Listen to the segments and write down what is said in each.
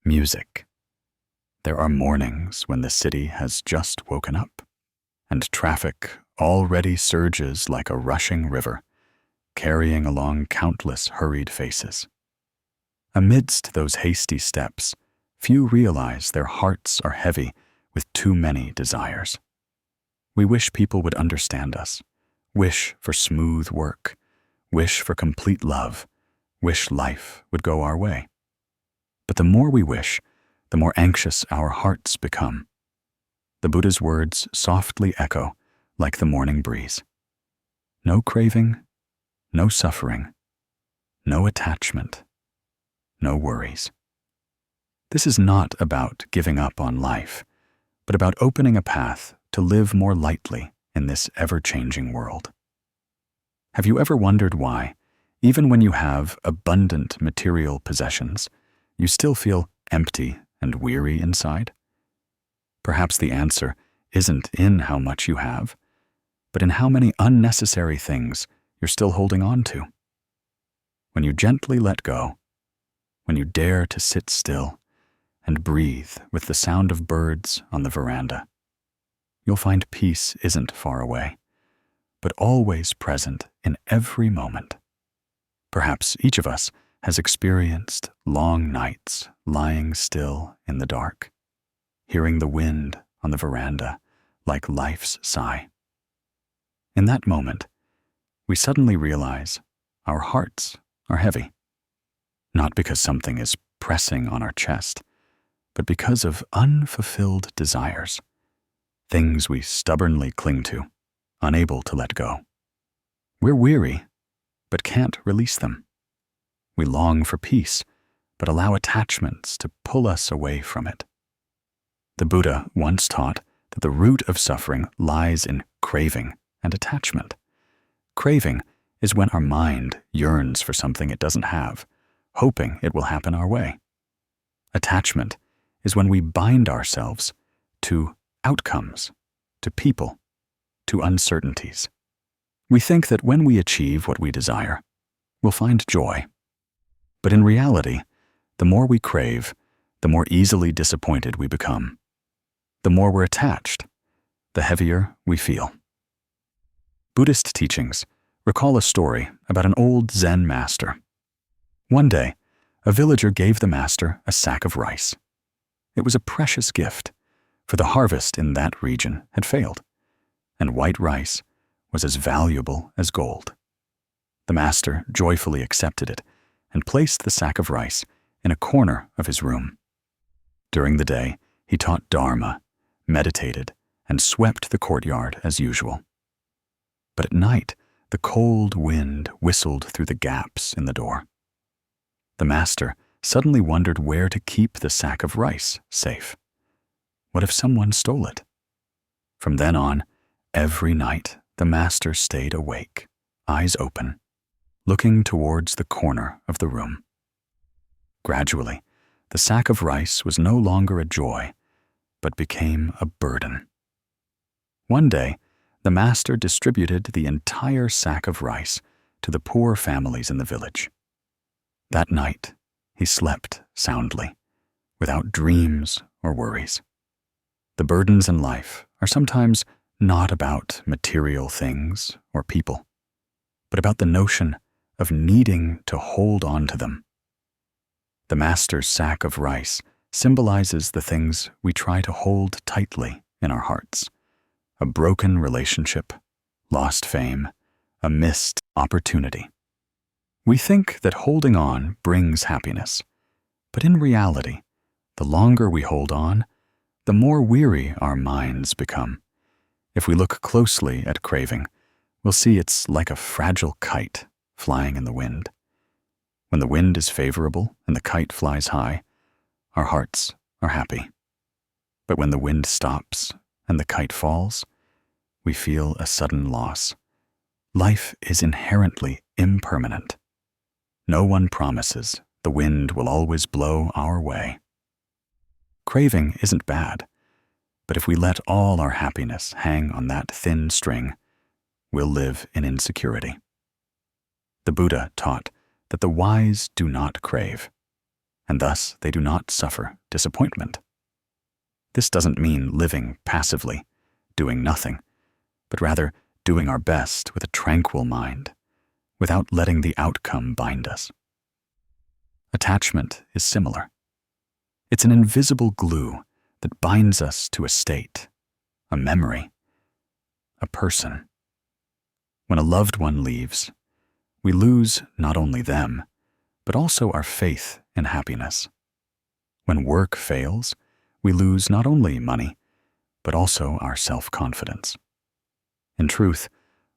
music. There are mornings when the city has just woken up, and traffic already surges like a rushing river, carrying along countless hurried faces. Amidst those hasty steps, few realize their hearts are heavy with too many desires. We wish people would understand us, wish for smooth work, wish for complete love, wish life would go our way. But the more we wish, the more anxious our hearts become. The Buddha's words softly echo like the morning breeze. No craving, no suffering, no attachment, no worries. This is not about giving up on life, but about opening a path to live more lightly in this ever-changing world. Have you ever wondered why, even when you have abundant material possessions, you still feel empty and weary inside? Perhaps the answer isn't in how much you have, but in how many unnecessary things you're still holding on to. When you gently let go, when you dare to sit still and breathe with the sound of birds on the veranda, you'll find peace isn't far away, but always present in every moment. Perhaps each of us has experienced long nights lying still in the dark, hearing the wind on the veranda like life's sigh. In that moment, we suddenly realize our hearts are heavy, not because something is pressing on our chest, but because of unfulfilled desires, things we stubbornly cling to, unable to let go. We're weary, but can't release them. We long for peace, but allow attachments to pull us away from it. The Buddha once taught that the root of suffering lies in craving and attachment. Craving is when our mind yearns for something it doesn't have, hoping it will happen our way. Attachment is when we bind ourselves to outcomes, to people, to uncertainties. We think that when we achieve what we desire, we'll find joy. But in reality, the more we crave, the more easily disappointed we become. The more we're attached, the heavier we feel. Buddhist teachings recall a story about an old Zen master. One day, a villager gave the master a sack of rice. It was a precious gift, for the harvest in that region had failed, and white rice was as valuable as gold. The master joyfully accepted it and placed the sack of rice in a corner of his room. During the day, he taught Dharma, meditated, and swept the courtyard as usual. But at night, the cold wind whistled through the gaps in the door. The master suddenly wondered where to keep the sack of rice safe. What if someone stole it? From then on, every night, the master stayed awake, eyes open, looking towards the corner of the room. Gradually, the sack of rice was no longer a joy, but became a burden. One day, the master distributed the entire sack of rice to the poor families in the village. That night, he slept soundly, without dreams or worries. The burdens in life are sometimes not about material things or people, but about the notion of needing to hold on to them. The master's sack of rice symbolizes the things we try to hold tightly in our hearts: a broken relationship, lost fame, a missed opportunity. We think that holding on brings happiness, but in reality, the longer we hold on, the more weary our minds become. If we look closely at craving, we'll see it's like a fragile kite flying in the wind. When the wind is favorable and the kite flies high, our hearts are happy. But when the wind stops and the kite falls, we feel a sudden loss. Life is inherently impermanent. No one promises the wind will always blow our way. Craving isn't bad, but if we let all our happiness hang on that thin string, we'll live in insecurity. The Buddha taught that the wise do not crave, and thus they do not suffer disappointment. This doesn't mean living passively, doing nothing, but rather doing our best with a tranquil mind, without letting the outcome bind us. Attachment is similar. It's an invisible glue that binds us to a state, a memory, a person. When a loved one leaves, we lose not only them, but also our faith in happiness. When work fails, we lose not only money, but also our self-confidence. In truth,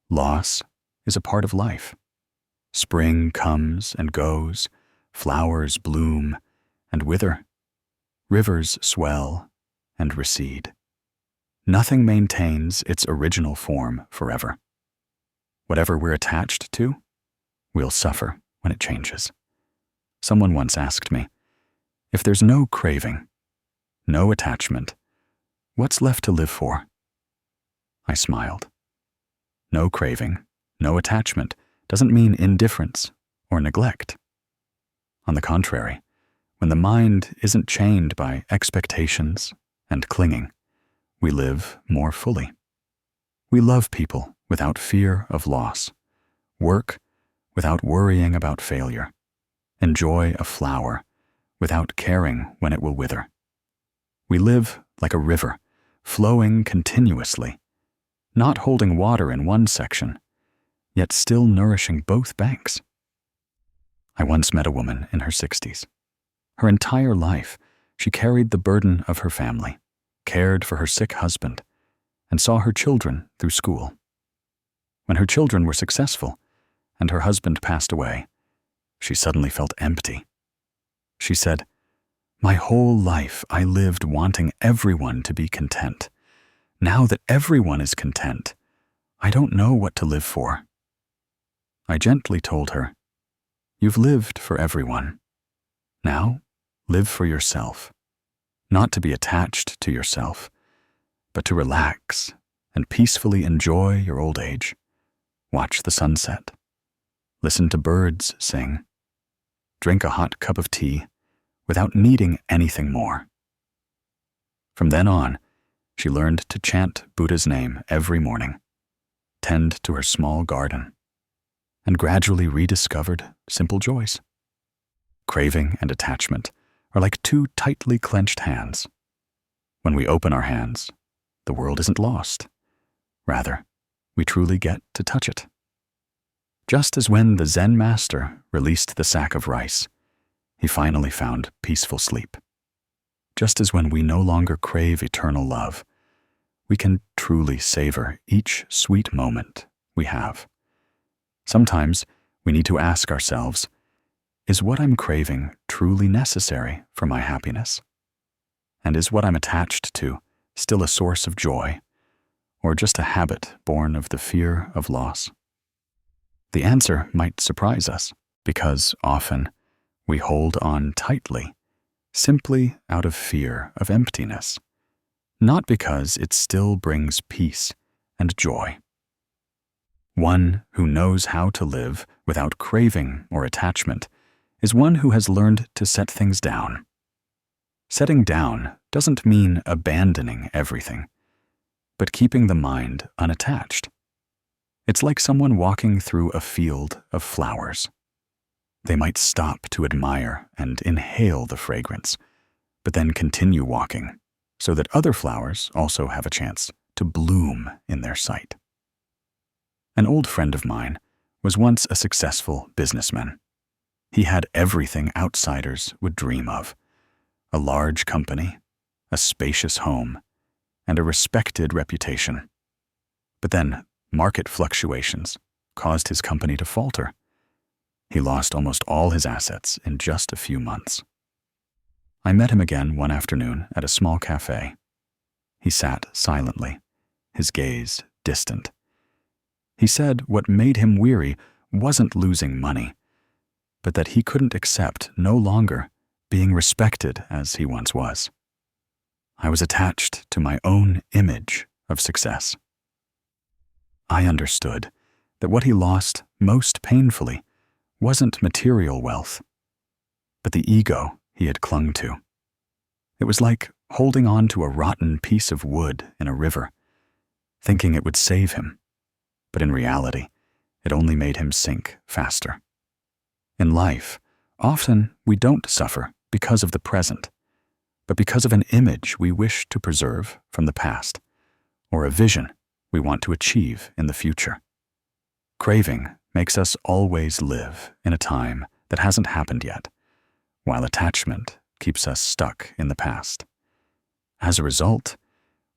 loss is a part of life. Spring comes and goes, flowers bloom and wither, rivers swell and recede. Nothing maintains its original form forever. Whatever we're attached to, we'll suffer when it changes. Someone once asked me, if there's no craving, no attachment, what's left to live for? I smiled. No craving, no attachment doesn't mean indifference or neglect. On the contrary, when the mind isn't chained by expectations and clinging, we live more fully. We love people without fear of loss, work without worrying about failure, enjoy a flower without caring when it will wither. We live like a river, flowing continuously, not holding water in one section, yet still nourishing both banks. I once met a woman in her 60s. Her entire life, she carried the burden of her family, cared for her sick husband, and saw her children through school. When her children were successful and her husband passed away, she suddenly felt empty. She said, "My whole life I lived wanting everyone to be content. Now that everyone is content, I don't know what to live for." I gently told her, "You've lived for everyone. Now, live for yourself. Not to be attached to yourself, but to relax and peacefully enjoy your old age. Watch the sunset. Listen to birds sing. Drink a hot cup of tea without needing anything more." From then on, she learned to chant Buddha's name every morning, tend to her small garden, and gradually rediscovered simple joys. Craving and attachment are like two tightly clenched hands. When we open our hands, the world isn't lost. Rather, we truly get to touch it. Just as when the Zen master released the sack of rice, he finally found peaceful sleep. Just as when we no longer crave eternal love, we can truly savor each sweet moment we have. Sometimes we need to ask ourselves, is what I'm craving truly necessary for my happiness? And is what I'm attached to still a source of joy, or just a habit born of the fear of loss? The answer might surprise us, because often we hold on tightly, simply out of fear of emptiness, not because it still brings peace and joy. One who knows how to live without craving or attachment is one who has learned to set things down. Setting down doesn't mean abandoning everything, but keeping the mind unattached. It's like someone walking through a field of flowers. They might stop to admire and inhale the fragrance, but then continue walking so that other flowers also have a chance to bloom in their sight. An old friend of mine was once a successful businessman. He had everything outsiders would dream of: a large company, a spacious home, and a respected reputation. But then market fluctuations caused his company to falter. He lost almost all his assets in just a few months. I met him again one afternoon at a small cafe. He sat silently, his gaze distant. He said what made him weary wasn't losing money, but that he couldn't accept no longer being respected as he once was. I was attached to my own image of success. I understood that what he lost most painfully wasn't material wealth, but the ego he had clung to. It was like holding on to a rotten piece of wood in a river, thinking it would save him, but in reality, it only made him sink faster. In life, often we don't suffer because of the present, but because of an image we wish to preserve from the past, or a vision we want to achieve in the future. Craving makes us always live in a time that hasn't happened yet, while attachment keeps us stuck in the past. As a result,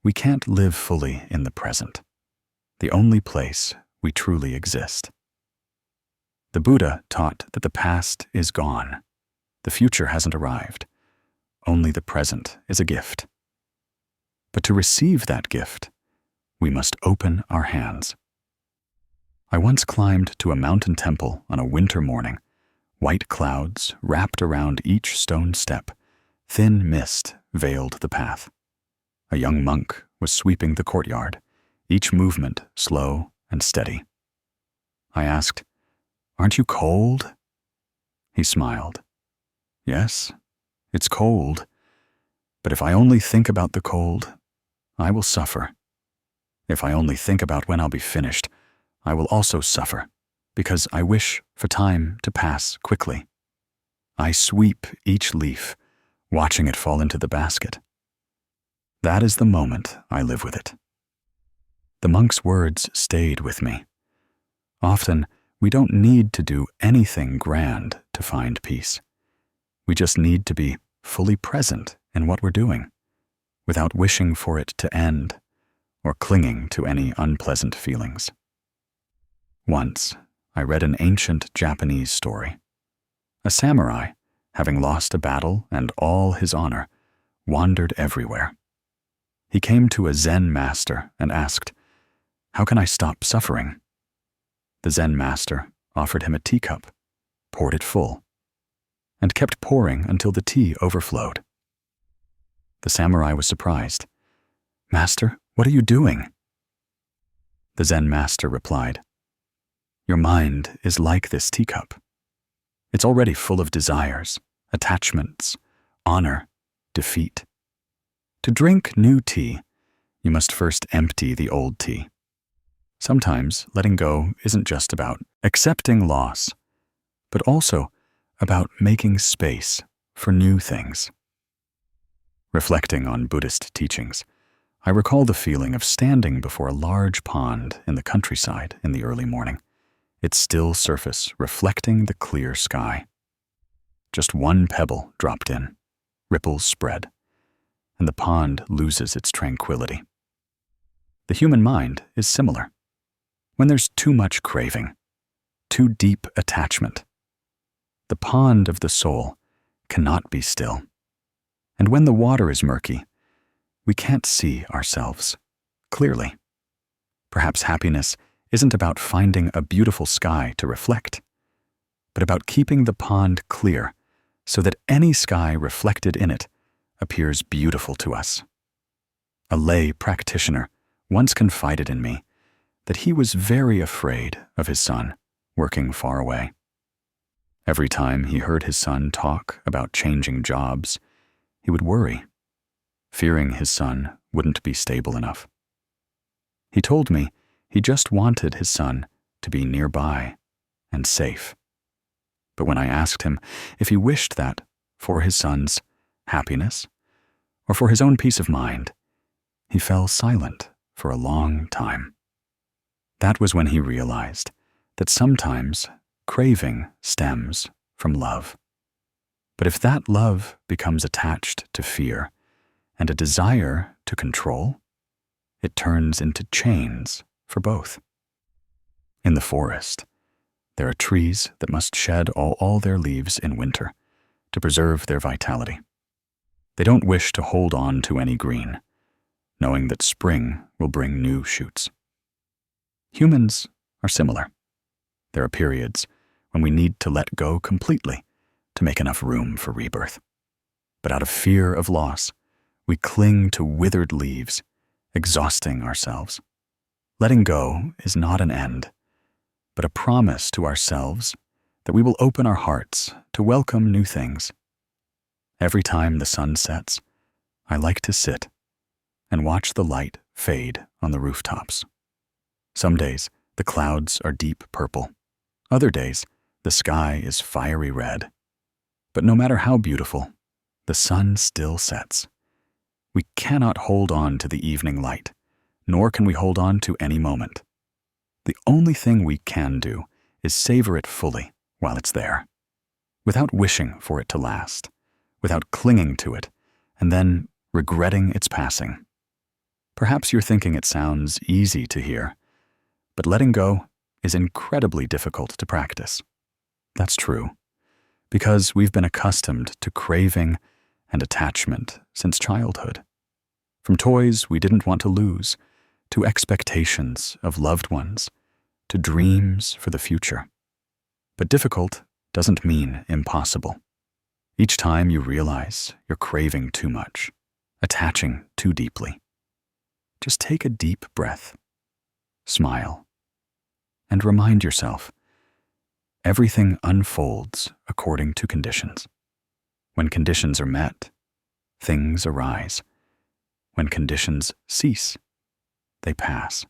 we can't live fully in the present, the only place we truly exist. The Buddha taught that the past is gone. The future hasn't arrived. Only the present is a gift. But to receive that gift, we must open our hands. I once climbed to a mountain temple on a winter morning. White clouds wrapped around each stone step. Thin mist veiled the path. A young monk was sweeping the courtyard, each movement slow and steady. I asked, "Aren't you cold?" He smiled. "Yes, it's cold, but if I only think about the cold, I will suffer. If I only think about when I'll be finished, I will also suffer, because I wish for time to pass quickly. I sweep each leaf, watching it fall into the basket. That is the moment I live with it." The monk's words stayed with me. Often, we don't need to do anything grand to find peace. We just need to be fully present in what we're doing, without wishing for it to end or clinging to any unpleasant feelings. Once, I read an ancient Japanese story. A samurai, having lost a battle and all his honor, wandered everywhere. He came to a Zen master and asked, "How can I stop suffering?" The Zen master offered him a teacup, poured it full, and kept pouring until the tea overflowed. The samurai was surprised. "Master, what are you doing?" The Zen master replied, "Your mind is like this teacup. It's already full of desires, attachments, honor, defeat. To drink new tea, you must first empty the old tea. Sometimes letting go isn't just about accepting loss, but also about making space for new things." Reflecting on Buddhist teachings, I recall the feeling of standing before a large pond in the countryside in the early morning, its still surface reflecting the clear sky. Just one pebble dropped in, ripples spread, and the pond loses its tranquility. The human mind is similar. When there's too much craving, too deep attachment, the pond of the soul cannot be still. And when the water is murky, we can't see ourselves clearly. Perhaps happiness isn't about finding a beautiful sky to reflect, but about keeping the pond clear so that any sky reflected in it appears beautiful to us. A lay practitioner once confided in me that he was very afraid of his son working far away. Every time he heard his son talk about changing jobs, he would worry, fearing his son wouldn't be stable enough. He told me he just wanted his son to be nearby and safe. But when I asked him if he wished that for his son's happiness or for his own peace of mind, he fell silent for a long time. That was when he realized that sometimes craving stems from love. But if that love becomes attached to fear and a desire to control, it turns into chains for both. In the forest, there are trees that must shed all their leaves in winter to preserve their vitality. They don't wish to hold on to any green, knowing that spring will bring new shoots. Humans are similar. There are periods when we need to let go completely to make enough room for rebirth. But out of fear of loss, we cling to withered leaves, exhausting ourselves. Letting go is not an end, but a promise to ourselves that we will open our hearts to welcome new things. Every time the sun sets, I like to sit and watch the light fade on the rooftops. Some days, the clouds are deep purple. Other days, the sky is fiery red. But no matter how beautiful, the sun still sets. We cannot hold on to the evening light, nor can we hold on to any moment. The only thing we can do is savor it fully while it's there, without wishing for it to last, without clinging to it, and then regretting its passing. Perhaps you're thinking it sounds easy to hear, but letting go is incredibly difficult to practice. That's true, because we've been accustomed to craving and attachment since childhood. From toys we didn't want to lose, to expectations of loved ones, to dreams for the future. But difficult doesn't mean impossible. Each time you realize you're craving too much, attaching too deeply, just take a deep breath, smile, and remind yourself, everything unfolds according to conditions. When conditions are met, things arise. When conditions cease, they pass.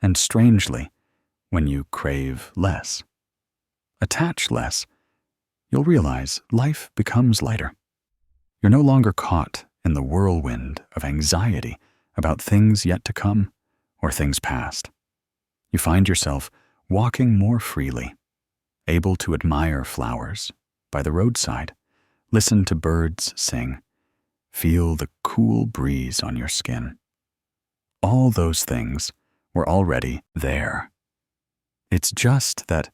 And strangely, when you crave less, attach less, you'll realize life becomes lighter. You're no longer caught in the whirlwind of anxiety about things yet to come or things past. You find yourself walking more freely, able to admire flowers by the roadside, listen to birds sing, feel the cool breeze on your skin. All those things were already there. It's just that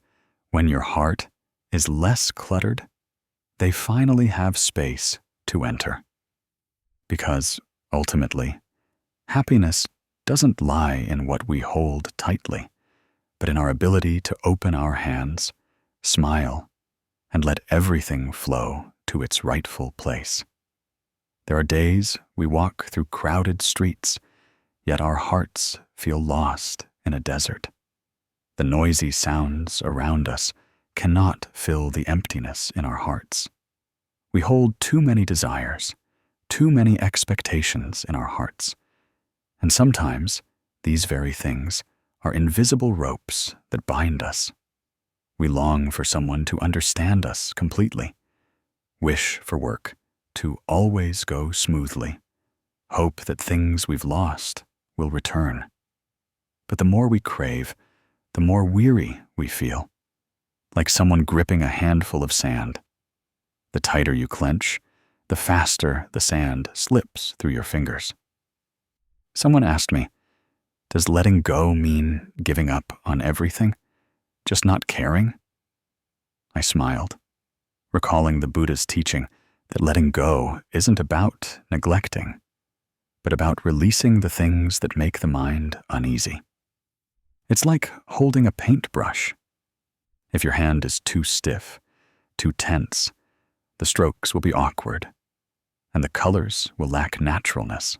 when your heart is less cluttered, they finally have space to enter. Because, ultimately, happiness doesn't lie in what we hold tightly, but in our ability to open our hands, smile, and let everything flow to its rightful place. There are days we walk through crowded streets, yet our hearts feel lost in a desert. The noisy sounds around us cannot fill the emptiness in our hearts. We hold too many desires, too many expectations in our hearts, and sometimes these very things are invisible ropes that bind us. We long for someone to understand us completely, wish for work to always go smoothly, hope that things we've lost will return. But the more we crave, the more weary we feel, like someone gripping a handful of sand. The tighter you clench, the faster the sand slips through your fingers. Someone asked me, does letting go mean giving up on everything, just not caring? I smiled, recalling the Buddha's teaching that letting go isn't about neglecting, but about releasing the things that make the mind uneasy. It's like holding a paintbrush. If your hand is too stiff, too tense, the strokes will be awkward, and the colors will lack naturalness.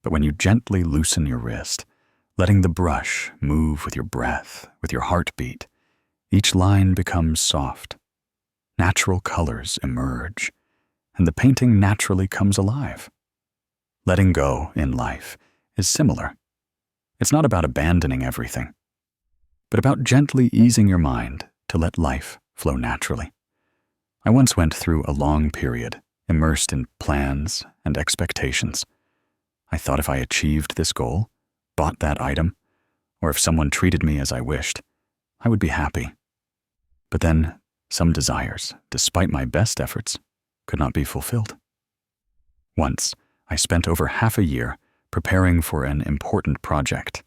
But when you gently loosen your wrist, letting the brush move with your breath, with your heartbeat, each line becomes soft. Natural colors emerge, and the painting naturally comes alive. Letting go in life is similar. It's not about abandoning everything, but about gently easing your mind to let life flow naturally. I once went through a long period, immersed in plans and expectations. I thought if I achieved this goal, bought that item, or if someone treated me as I wished, I would be happy. But then, some desires, despite my best efforts, could not be fulfilled. Once, I spent over half a year preparing for an important project,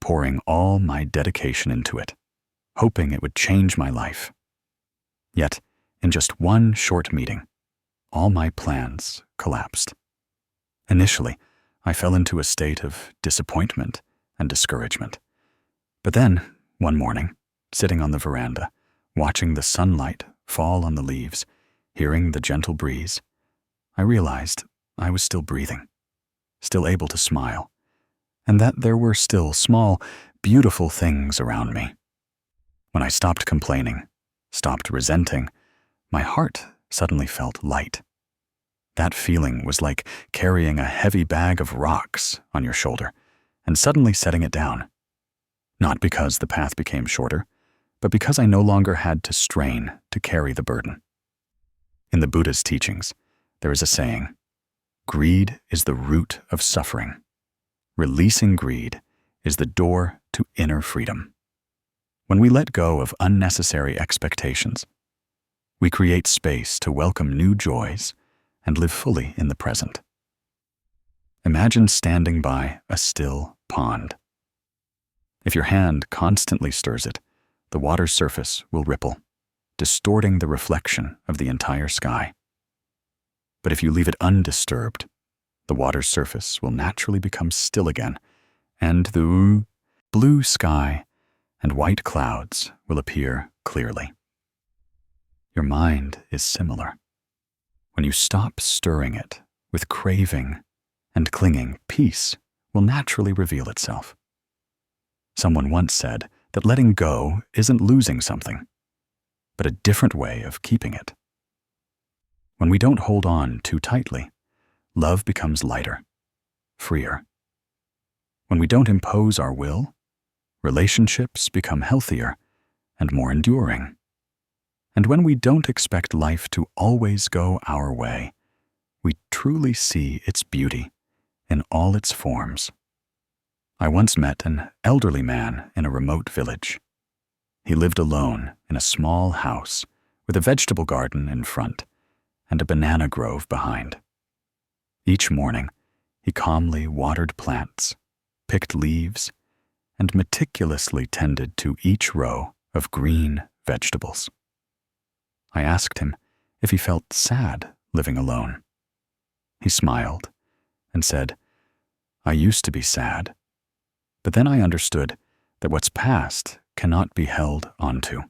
pouring all my dedication into it, hoping it would change my life. Yet, in just one short meeting, all my plans collapsed. Initially, I fell into a state of disappointment and discouragement. But then, one morning, sitting on the veranda, watching the sunlight fall on the leaves, hearing the gentle breeze, I realized I was still breathing, still able to smile, and that there were still small, beautiful things around me. When I stopped complaining, stopped resenting, my heart suddenly felt light. That feeling was like carrying a heavy bag of rocks on your shoulder and suddenly setting it down. Not because the path became shorter, but because I no longer had to strain to carry the burden. In the Buddha's teachings, there is a saying, "Greed is the root of suffering. Releasing greed is the door to inner freedom." When we let go of unnecessary expectations, we create space to welcome new joys and live fully in the present. Imagine standing by a still pond. If your hand constantly stirs it, the water's surface will ripple, distorting the reflection of the entire sky. But if you leave it undisturbed, the water's surface will naturally become still again, and the blue sky and white clouds will appear clearly. Your mind is similar. When you stop stirring it with craving and clinging, peace will naturally reveal itself. Someone once said that letting go isn't losing something, but a different way of keeping it. When we don't hold on too tightly, love becomes lighter, freer. When we don't impose our will, relationships become healthier and more enduring. And when we don't expect life to always go our way, we truly see its beauty in all its forms. I once met an elderly man in a remote village. He lived alone in a small house with a vegetable garden in front and a banana grove behind. Each morning, he calmly watered plants, picked leaves, and meticulously tended to each row of green vegetables. I asked him if he felt sad living alone. He smiled and said, "I used to be sad, but then I understood that what's past cannot be held onto.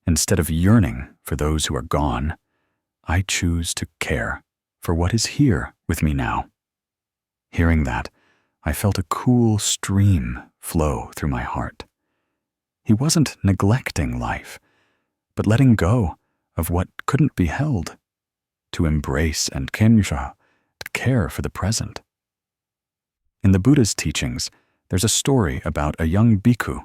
Instead of yearning for those who are gone, I choose to care for what is here with me now." Hearing that, I felt a cool stream flow through my heart. He wasn't neglecting life, but letting go of what couldn't be held, to embrace and care for the present. In the Buddha's teachings, there's a story about a young bhikkhu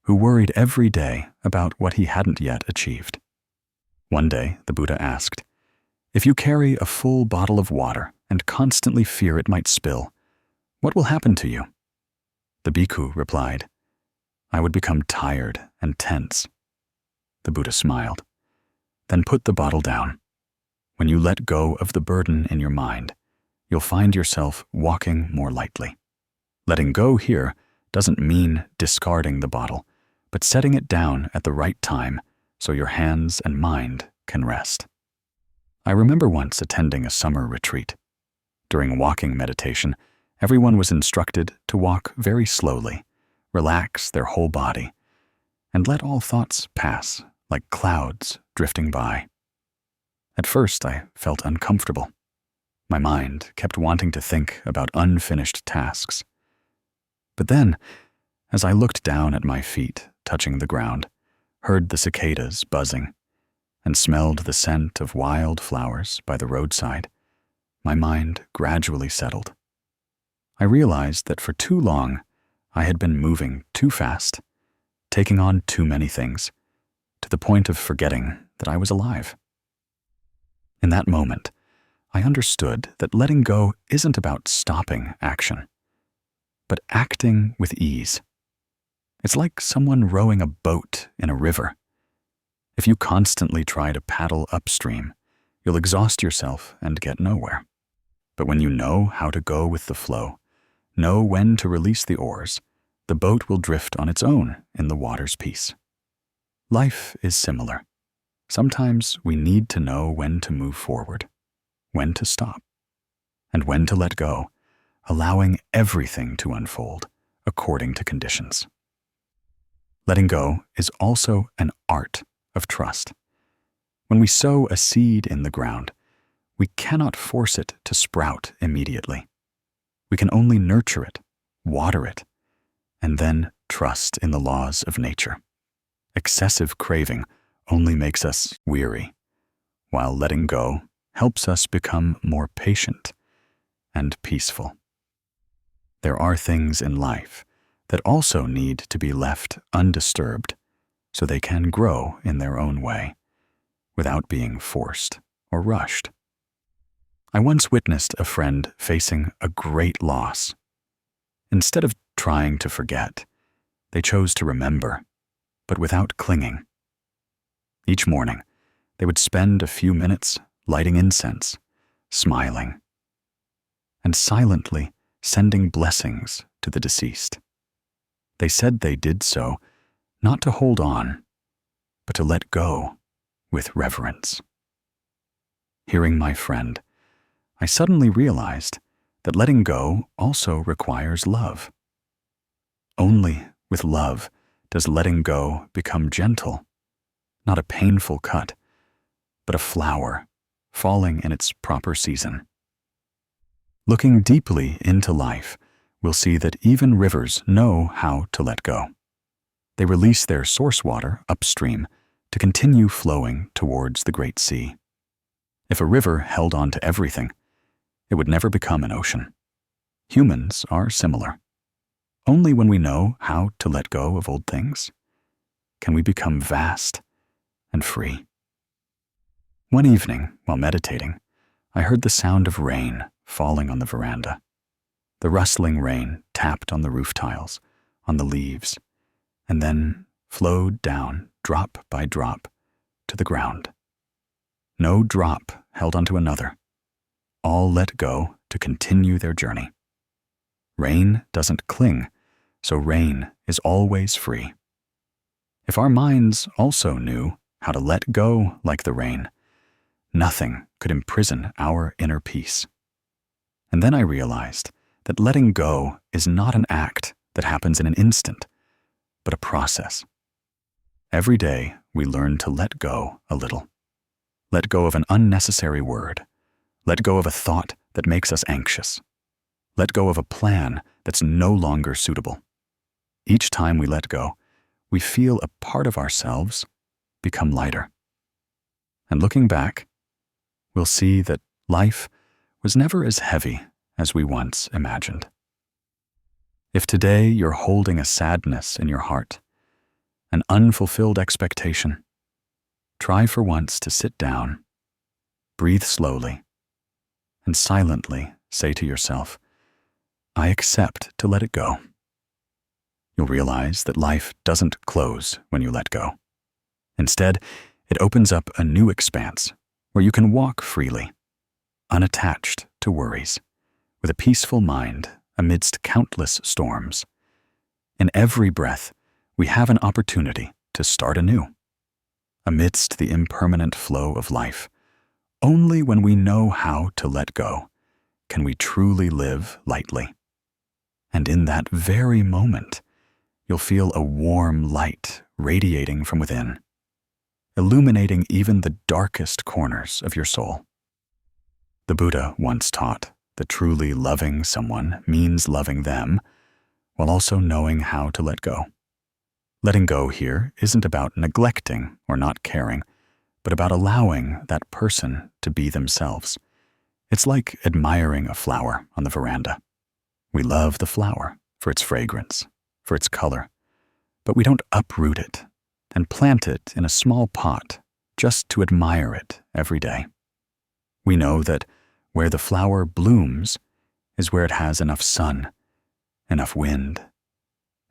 who worried every day about what he hadn't yet achieved. One day, the Buddha asked, "If you carry a full bottle of water and constantly fear it might spill, what will happen to you?" The bhikkhu replied, "I would become tired and tense." The Buddha smiled. "Then put the bottle down. When you let go of the burden in your mind, you'll find yourself walking more lightly." Letting go here doesn't mean discarding the bottle, but setting it down at the right time so your hands and mind can rest. I remember once attending a summer retreat. During walking meditation, everyone was instructed to walk very slowly, relax their whole body, and let all thoughts pass like clouds drifting by. At first, I felt uncomfortable. My mind kept wanting to think about unfinished tasks. But then, as I looked down at my feet touching the ground, heard the cicadas buzzing, and smelled the scent of wild flowers by the roadside, my mind gradually settled. I realized that for too long, I had been moving too fast, taking on too many things, to the point of forgetting that I was alive. In that moment, I understood that letting go isn't about stopping action, but acting with ease. It's like someone rowing a boat in a river. If you constantly try to paddle upstream, you'll exhaust yourself and get nowhere. But when you know how to go with the flow, know when to release the oars, the boat will drift on its own in the water's peace. Life is similar. Sometimes we need to know when to move forward, when to stop, and when to let go, allowing everything to unfold according to conditions. Letting go is also an art of trust. When we sow a seed in the ground, we cannot force it to sprout immediately. We can only nurture it, water it, and then trust in the laws of nature. Excessive craving only makes us weary, while letting go helps us become more patient and peaceful. There are things in life that also need to be left undisturbed so they can grow in their own way, without being forced or rushed. I once witnessed a friend facing a great loss. Instead of trying to forget, they chose to remember, but without clinging. Each morning, they would spend a few minutes lighting incense, smiling, and silently sending blessings to the deceased. They said they did so not to hold on, but to let go with reverence. Hearing my friend, I suddenly realized that letting go also requires love. Only with love does letting go become gentle, not a painful cut, but a flower falling in its proper season. Looking deeply into life, we'll see that even rivers know how to let go. They release their source water upstream to continue flowing towards the great sea. If a river held on to everything, it would never become an ocean. Humans are similar. Only when we know how to let go of old things can we become vast and free. One evening, while meditating, I heard the sound of rain falling on the veranda. The rustling rain tapped on the roof tiles, on the leaves, and then flowed down drop by drop to the ground. No drop held onto another. All let go to continue their journey. Rain doesn't cling, so rain is always free. If our minds also knew how to let go like the rain, nothing could imprison our inner peace. And then I realized that letting go is not an act that happens in an instant, but a process. Every day we learn to let go a little. Let go of an unnecessary word. Let go of a thought that makes us anxious. Let go of a plan that's no longer suitable. Each time we let go, we feel a part of ourselves become lighter. And looking back, we'll see that life was never as heavy as we once imagined. If today you're holding a sadness in your heart, an unfulfilled expectation, try for once to sit down, breathe slowly, and silently say to yourself, I accept to let it go. You'll realize that life doesn't close when you let go. Instead, it opens up a new expanse where you can walk freely, unattached to worries, with a peaceful mind amidst countless storms. In every breath, we have an opportunity to start anew. Amidst the impermanent flow of life, only when we know how to let go can we truly live lightly. And in that very moment, you'll feel a warm light radiating from within, illuminating even the darkest corners of your soul. The Buddha once taught that truly loving someone means loving them, while also knowing how to let go. Letting go here isn't about neglecting or not caring, but about allowing that person to be themselves. It's like admiring a flower on the veranda. We love the flower for its fragrance, for its color, but we don't uproot it and plant it in a small pot just to admire it every day. We know that where the flower blooms is where it has enough sun, enough wind,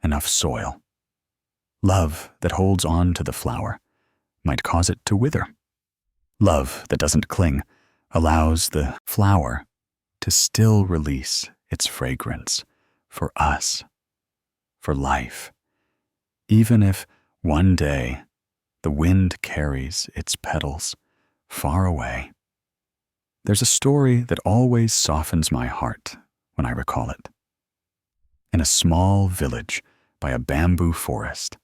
enough soil. Love that holds on to the flower might cause it to wither. Love that doesn't cling allows the flower to still release its fragrance for us, for life, even if one day the wind carries its petals far away. There's a story that always softens my heart when I recall it. In a small village by a bamboo forest,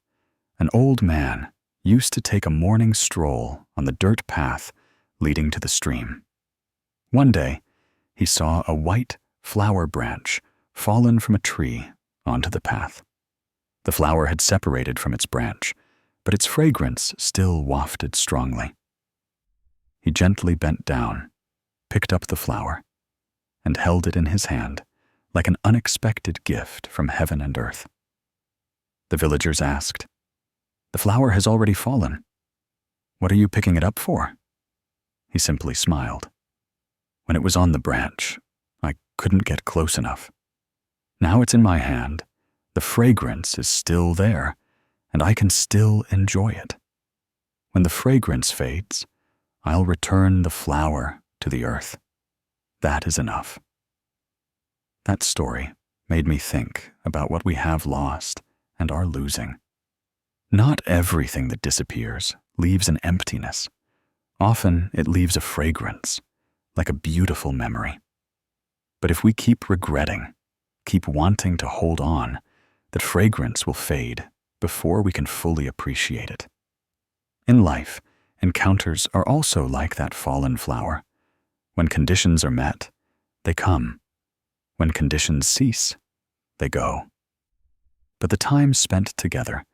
an old man used to take a morning stroll on the dirt path leading to the stream. One day, he saw a white flower branch fallen from a tree onto the path. The flower had separated from its branch, but its fragrance still wafted strongly. He gently bent down picked up the flower and held it in his hand like an unexpected gift from heaven and earth. The villagers asked, "The flower has already fallen. What are you picking it up for?" He simply smiled. "When it was on the branch, I couldn't get close enough. Now it's in my hand, the fragrance is still there, and I can still enjoy it. When the fragrance fades, I'll return the flower to the earth. That is enough." That story made me think about what we have lost and are losing. Not everything that disappears leaves an emptiness. Often it leaves a fragrance, like a beautiful memory. But if we keep regretting, keep wanting to hold on, that fragrance will fade before we can fully appreciate it. In life, encounters are also like that fallen flower. When conditions are met, they come. When conditions cease, they go. But the time spent together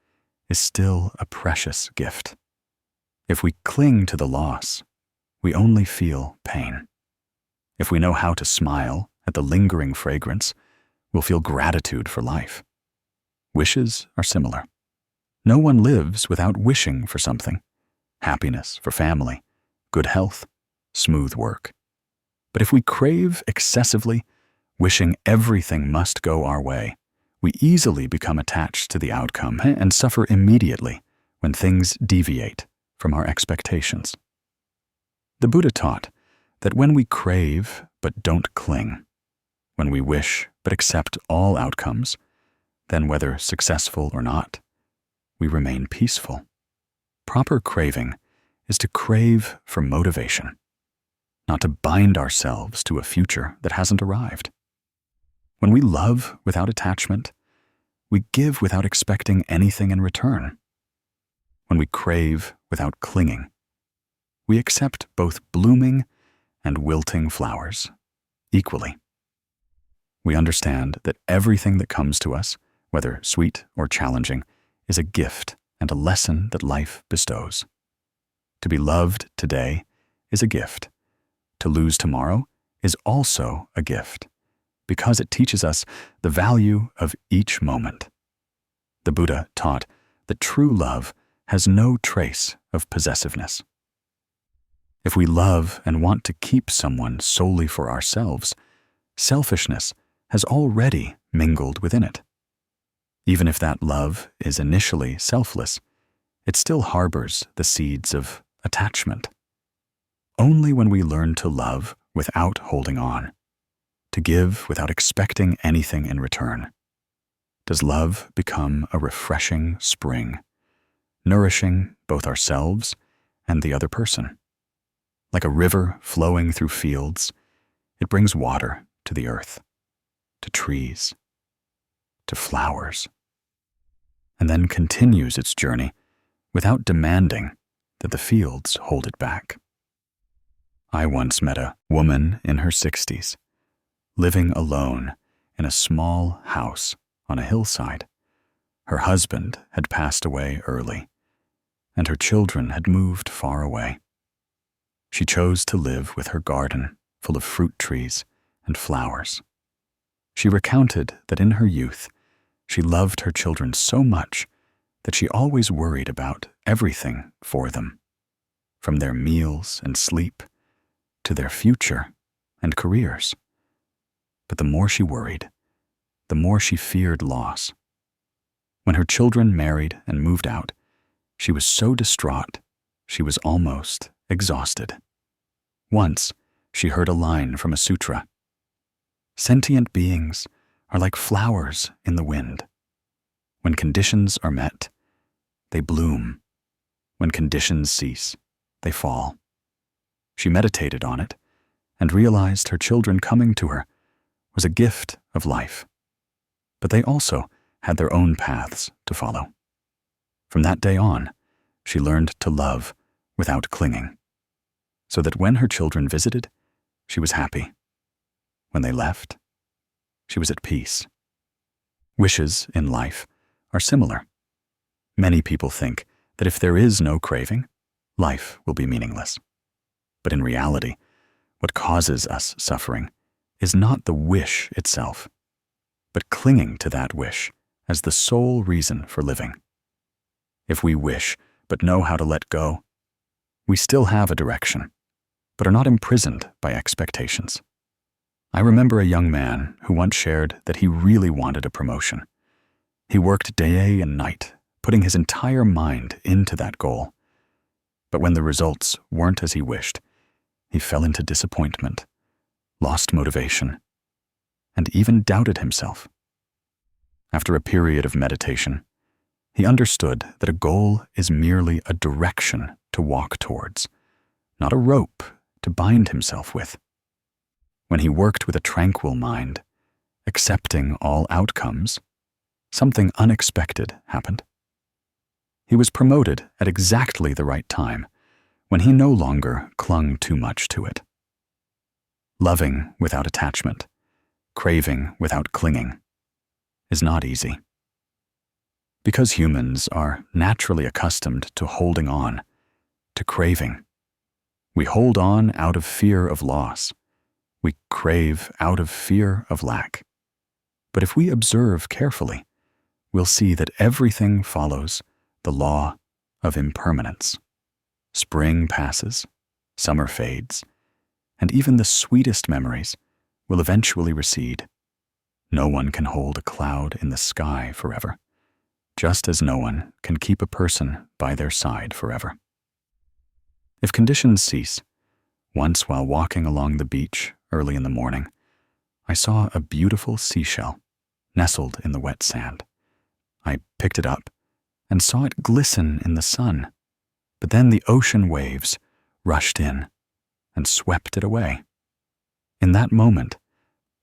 is still a precious gift. If we cling to the loss, we only feel pain. If we know how to smile at the lingering fragrance, we'll feel gratitude for life. Wishes are similar. No one lives without wishing for something: happiness for family, good health, smooth work. But if we crave excessively, wishing everything must go our way, we easily become attached to the outcome and suffer immediately when things deviate from our expectations. The Buddha taught that when we crave but don't cling, when we wish but accept all outcomes, then whether successful or not, we remain peaceful. Proper craving is to crave for motivation, not to bind ourselves to a future that hasn't arrived. When we love without attachment, we give without expecting anything in return. When we crave without clinging, we accept both blooming and wilting flowers equally. We understand that everything that comes to us, whether sweet or challenging, is a gift and a lesson that life bestows. To be loved today is a gift. To lose tomorrow is also a gift, because it teaches us the value of each moment. The Buddha taught that true love has no trace of possessiveness. If we love and want to keep someone solely for ourselves, selfishness has already mingled within it. Even if that love is initially selfless, it still harbors the seeds of attachment. Only when we learn to love without holding on, to give without expecting anything in return, does love become a refreshing spring, nourishing both ourselves and the other person. Like a river flowing through fields, it brings water to the earth, to trees, to flowers, and then continues its journey without demanding that the fields hold it back. I once met a woman in her 60s, living alone in a small house on a hillside. Her husband had passed away early, and her children had moved far away. She chose to live with her garden full of fruit trees and flowers. She recounted that in her youth, she loved her children so much that she always worried about everything for them, from their meals and sleep to their future and careers. But the more she worried, the more she feared loss. When her children married and moved out, she was so distraught, she was almost exhausted. Once, she heard a line from a sutra: "Sentient beings are like flowers in the wind. When conditions are met, they bloom. When conditions cease, they fall." She meditated on it and realized her children coming to her was a gift of life. But they also had their own paths to follow. From that day on, she learned to love without clinging, so that when her children visited, she was happy. When they left, she was at peace. Wishes in life are similar. Many people think that if there is no craving, life will be meaningless. But in reality, What causes us suffering is not the wish itself, but clinging to that wish as the sole reason for living. If we wish but know how to let go, we still have a direction, but are not imprisoned by expectations. I remember a young man who once shared that he really wanted a promotion. He worked day and night, putting his entire mind into that goal. But when the results weren't as he wished, he fell into disappointment, lost motivation, and even doubted himself. After a period of meditation, he understood that a goal is merely a direction to walk towards, not a rope to bind himself with. When he worked with a tranquil mind, accepting all outcomes, something unexpected happened. He was promoted at exactly the right time, when he no longer clung too much to it. Loving without attachment, craving without clinging, is not easy. Because humans are naturally accustomed to holding on, to craving. We hold on out of fear of loss. We crave out of fear of lack. But if we observe carefully, we'll see that everything follows the law of impermanence. Spring passes, summer fades, and even the sweetest memories will eventually recede. No one can hold a cloud in the sky forever, just as no one can keep a person by their side forever. If conditions cease, once while walking along the beach early in the morning, I saw a beautiful seashell nestled in the wet sand. I picked it up and saw it glisten in the sun, but then the ocean waves rushed in and swept it away. In that moment,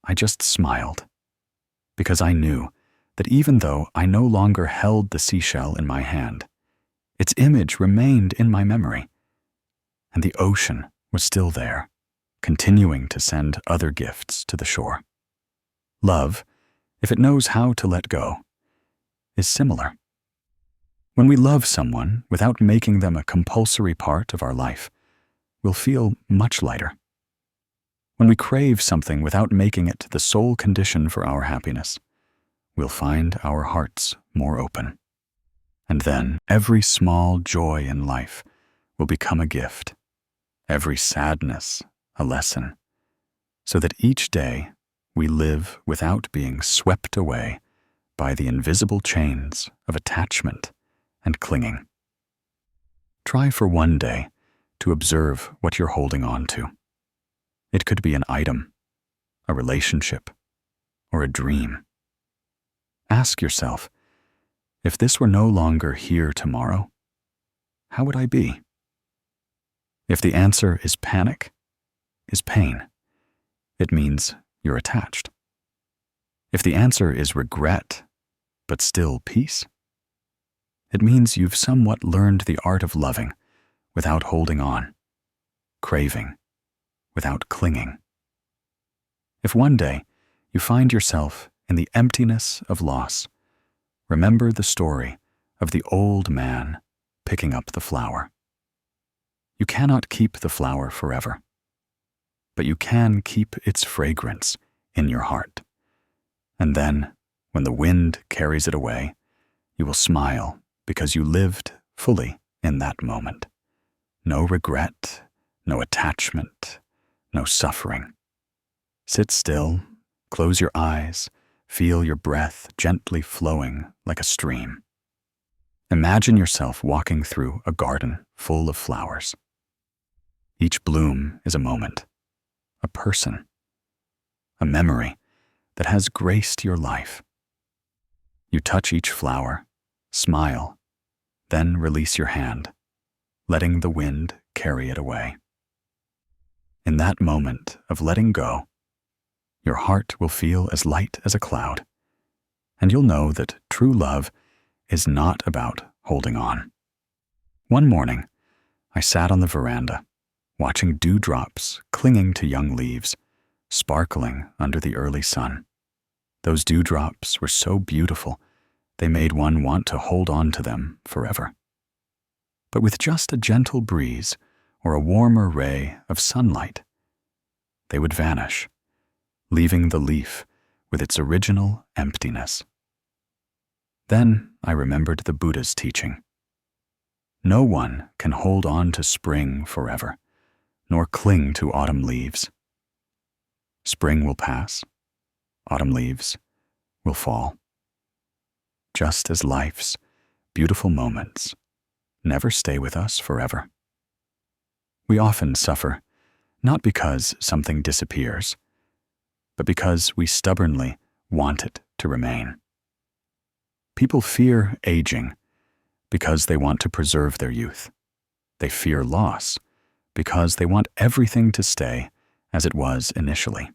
I just smiled, because I knew that even though I no longer held the seashell in my hand, its image remained in my memory, and the ocean was still there, continuing to send other gifts to the shore. Love, if it knows how to let go, is similar. When we love someone without making them a compulsory part of our life, we'll feel much lighter. When we crave something without making it the sole condition for our happiness, we'll find our hearts more open. And then every small joy in life will become a gift, every sadness a lesson, so that each day we live without being swept away by the invisible chains of attachment and clinging. Try for one day to observe what you're holding on to. It could be an item, a relationship, or a dream. Ask yourself, if this were no longer here tomorrow, how would I be? If the answer is panic, is pain, it means you're attached. If the answer is regret, but still peace, it means you've somewhat learned the art of loving without holding on, craving without clinging. If one day you find yourself in the emptiness of loss, remember the story of the old man picking up the flower. You cannot keep the flower forever, but you can keep its fragrance in your heart. And then, when the wind carries it away, you will smile because you lived fully in that moment. No regret, no attachment, no suffering. Sit still, close your eyes, feel your breath gently flowing like a stream. Imagine yourself walking through a garden full of flowers. Each bloom is a moment, a person, a memory that has graced your life. You touch each flower, smile, then release your hand, letting the wind carry it away. In that moment of letting go, your heart will feel as light as a cloud, and you'll know that true love is not about holding on. One morning, I sat on the veranda, watching dewdrops clinging to young leaves, sparkling under the early sun. Those dewdrops were so beautiful, they made one want to hold on to them forever. But with just a gentle breeze or a warmer ray of sunlight, they would vanish, leaving the leaf with its original emptiness. Then I remembered the Buddha's teaching. No one can hold on to spring forever, nor cling to autumn leaves. Spring will pass, autumn leaves will fall. Just as life's beautiful moments never stay with us forever. We often suffer, not because something disappears, but because we stubbornly want it to remain. People fear aging because they want to preserve their youth. They fear loss because they want everything to stay as it was initially.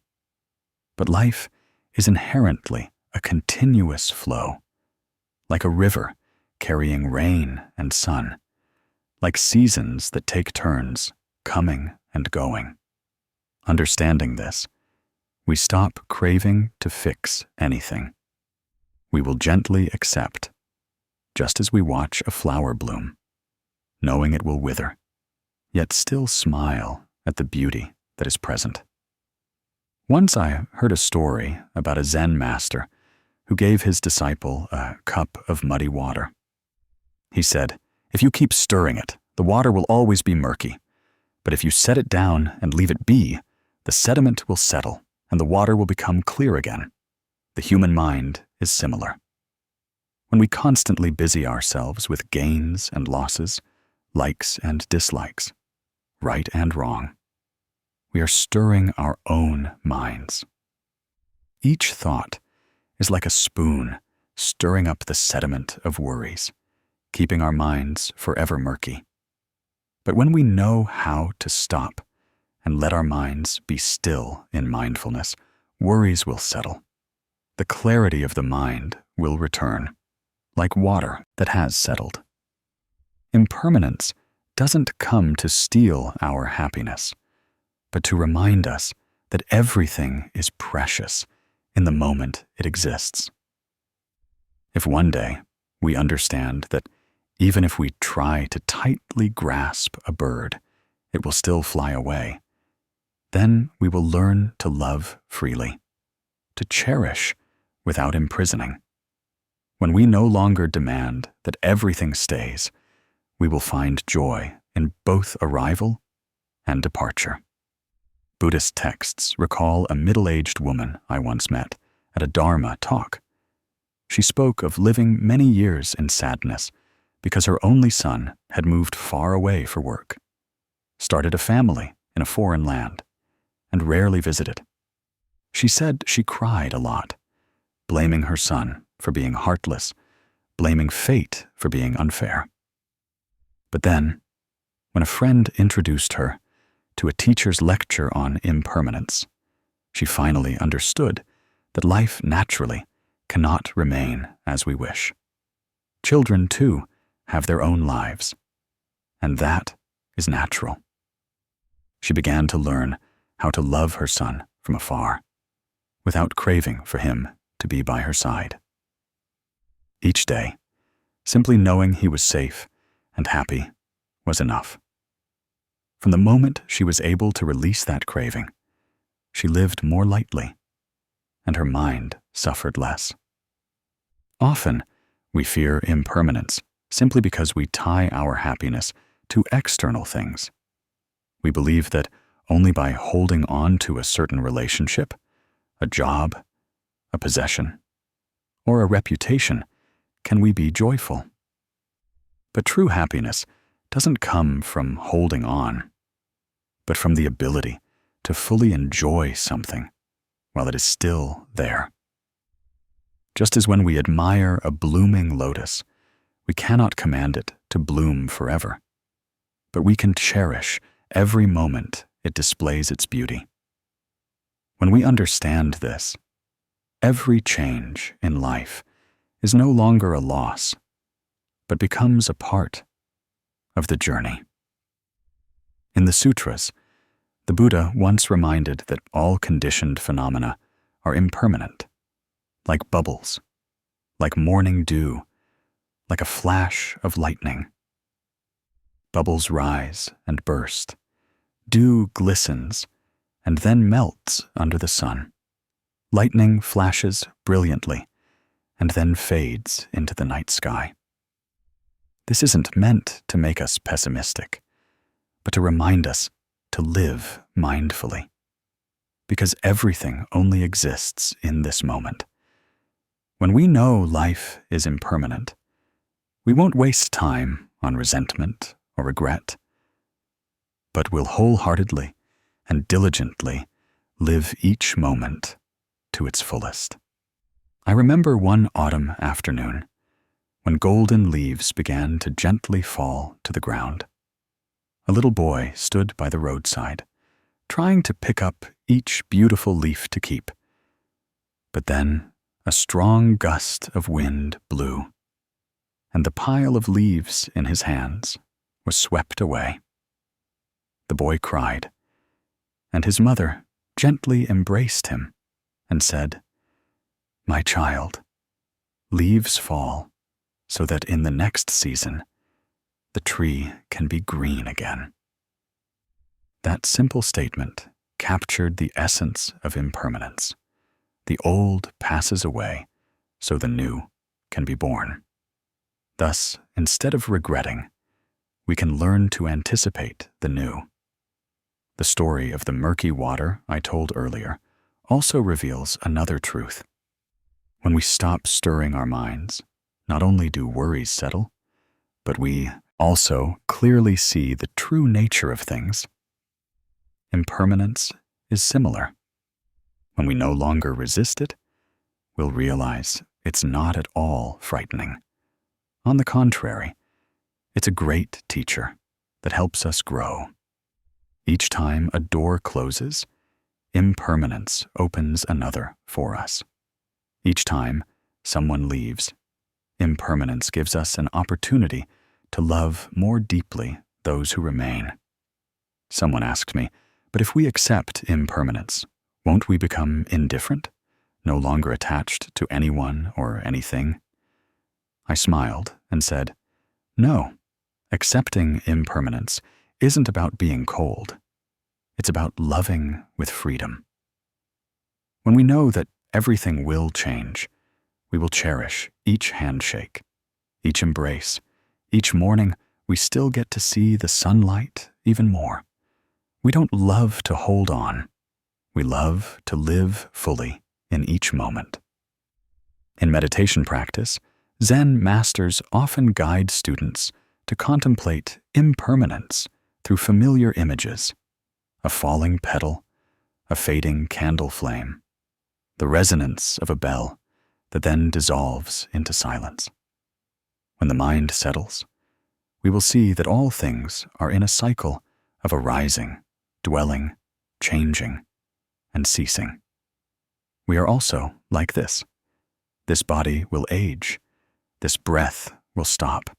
But life is inherently a continuous flow, like a river carrying rain and sun, like seasons that take turns coming and going. Understanding this, we stop craving to fix anything. We will gently accept, just as we watch a flower bloom, knowing it will wither, yet still smile at the beauty that is present. Once I heard a story about a Zen master who gave his disciple a cup of muddy water. He said, "If you keep stirring it, the water will always be murky. But if you set it down and leave it be, the sediment will settle and the water will become clear again." The human mind is similar. When we constantly busy ourselves with gains and losses, likes and dislikes, right and wrong, we are stirring our own minds. Each thought is like a spoon stirring up the sediment of worries, keeping our minds forever murky. But when we know how to stop and let our minds be still in mindfulness, worries will settle. The clarity of the mind will return, like water that has settled. Impermanence doesn't come to steal our happiness, but to remind us that everything is precious in the moment it exists. If one day we understand that even if we try to tightly grasp a bird, it will still fly away, then we will learn to love freely, to cherish without imprisoning. When we no longer demand that everything stays, we will find joy in both arrival and departure. Buddhist texts recall a middle-aged woman I once met at a Dharma talk. She spoke of living many years in sadness because her only son had moved far away for work, started a family in a foreign land, and rarely visited. She said she cried a lot, blaming her son for being heartless, blaming fate for being unfair. But then, when a friend introduced her to a teacher's lecture on impermanence, she finally understood that life naturally cannot remain as we wish. Children, too, have their own lives, and that is natural. She began to learn how to love her son from afar, without craving for him to be by her side. Each day, simply knowing he was safe and happy was enough. From the moment she was able to release that craving, she lived more lightly, and her mind suffered less. Often, we fear impermanence simply because we tie our happiness to external things. We believe that only by holding on to a certain relationship, a job, a possession, or a reputation can we be joyful. But true happiness doesn't come from holding on, but from the ability to fully enjoy something while it is still there. Just as when we admire a blooming lotus, we cannot command it to bloom forever, but we can cherish every moment it displays its beauty. When we understand this, every change in life is no longer a loss, but becomes a part of the journey. In the sutras, the Buddha once reminded that all conditioned phenomena are impermanent, like bubbles, like morning dew, like a flash of lightning. Bubbles rise and burst, dew glistens, and then melts under the sun. Lightning flashes brilliantly and then fades into the night sky. This isn't meant to make us pessimistic, but to remind us to live mindfully, because everything only exists in this moment. When we know life is impermanent, we won't waste time on resentment or regret, but will wholeheartedly and diligently live each moment to its fullest. I remember one autumn afternoon when golden leaves began to gently fall to the ground. A little boy stood by the roadside, trying to pick up each beautiful leaf to keep. But then a strong gust of wind blew, and the pile of leaves in his hands was swept away. The boy cried, and his mother gently embraced him and said, "My child, leaves fall so that in the next season the tree can be green again." That simple statement captured the essence of impermanence. The old passes away so the new can be born. Thus, instead of regretting, we can learn to anticipate the new. The story of the murky water I told earlier also reveals another truth. When we stop stirring our minds, not only do worries settle, but we also clearly see the true nature of things. Impermanence is similar. When we no longer resist it, we'll realize it's not at all frightening. On the contrary, it's a great teacher that helps us grow. Each time a door closes, impermanence opens another for us. Each time someone leaves, impermanence gives us an opportunity to love more deeply those who remain. Someone asked me, but if we accept impermanence, won't we become indifferent, no longer attached to anyone or anything? I smiled and said, no, accepting impermanence isn't about being cold. It's about loving with freedom. When we know that everything will change, we will cherish each handshake, each embrace, each morning we still get to see the sunlight even more. We don't love to hold on. We love to live fully in each moment. In meditation practice, Zen masters often guide students to contemplate impermanence through familiar images: a falling petal, a fading candle flame, the resonance of a bell that then dissolves into silence. When the mind settles, we will see that all things are in a cycle of arising, dwelling, changing, and ceasing. We are also like this. This body will age. This breath will stop.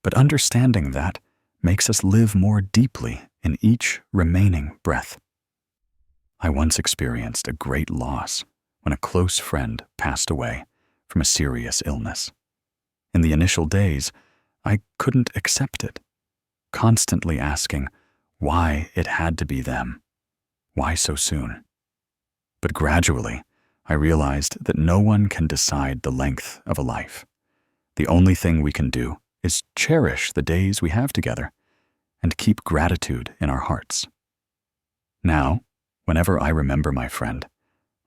But understanding that makes us live more deeply in each remaining breath. I once experienced a great loss when a close friend passed away from a serious illness. In the initial days, I couldn't accept it, constantly asking why it had to be them, why so soon. But gradually, I realized that no one can decide the length of a life. The only thing we can do is cherish the days we have together and keep gratitude in our hearts. Now, whenever I remember my friend,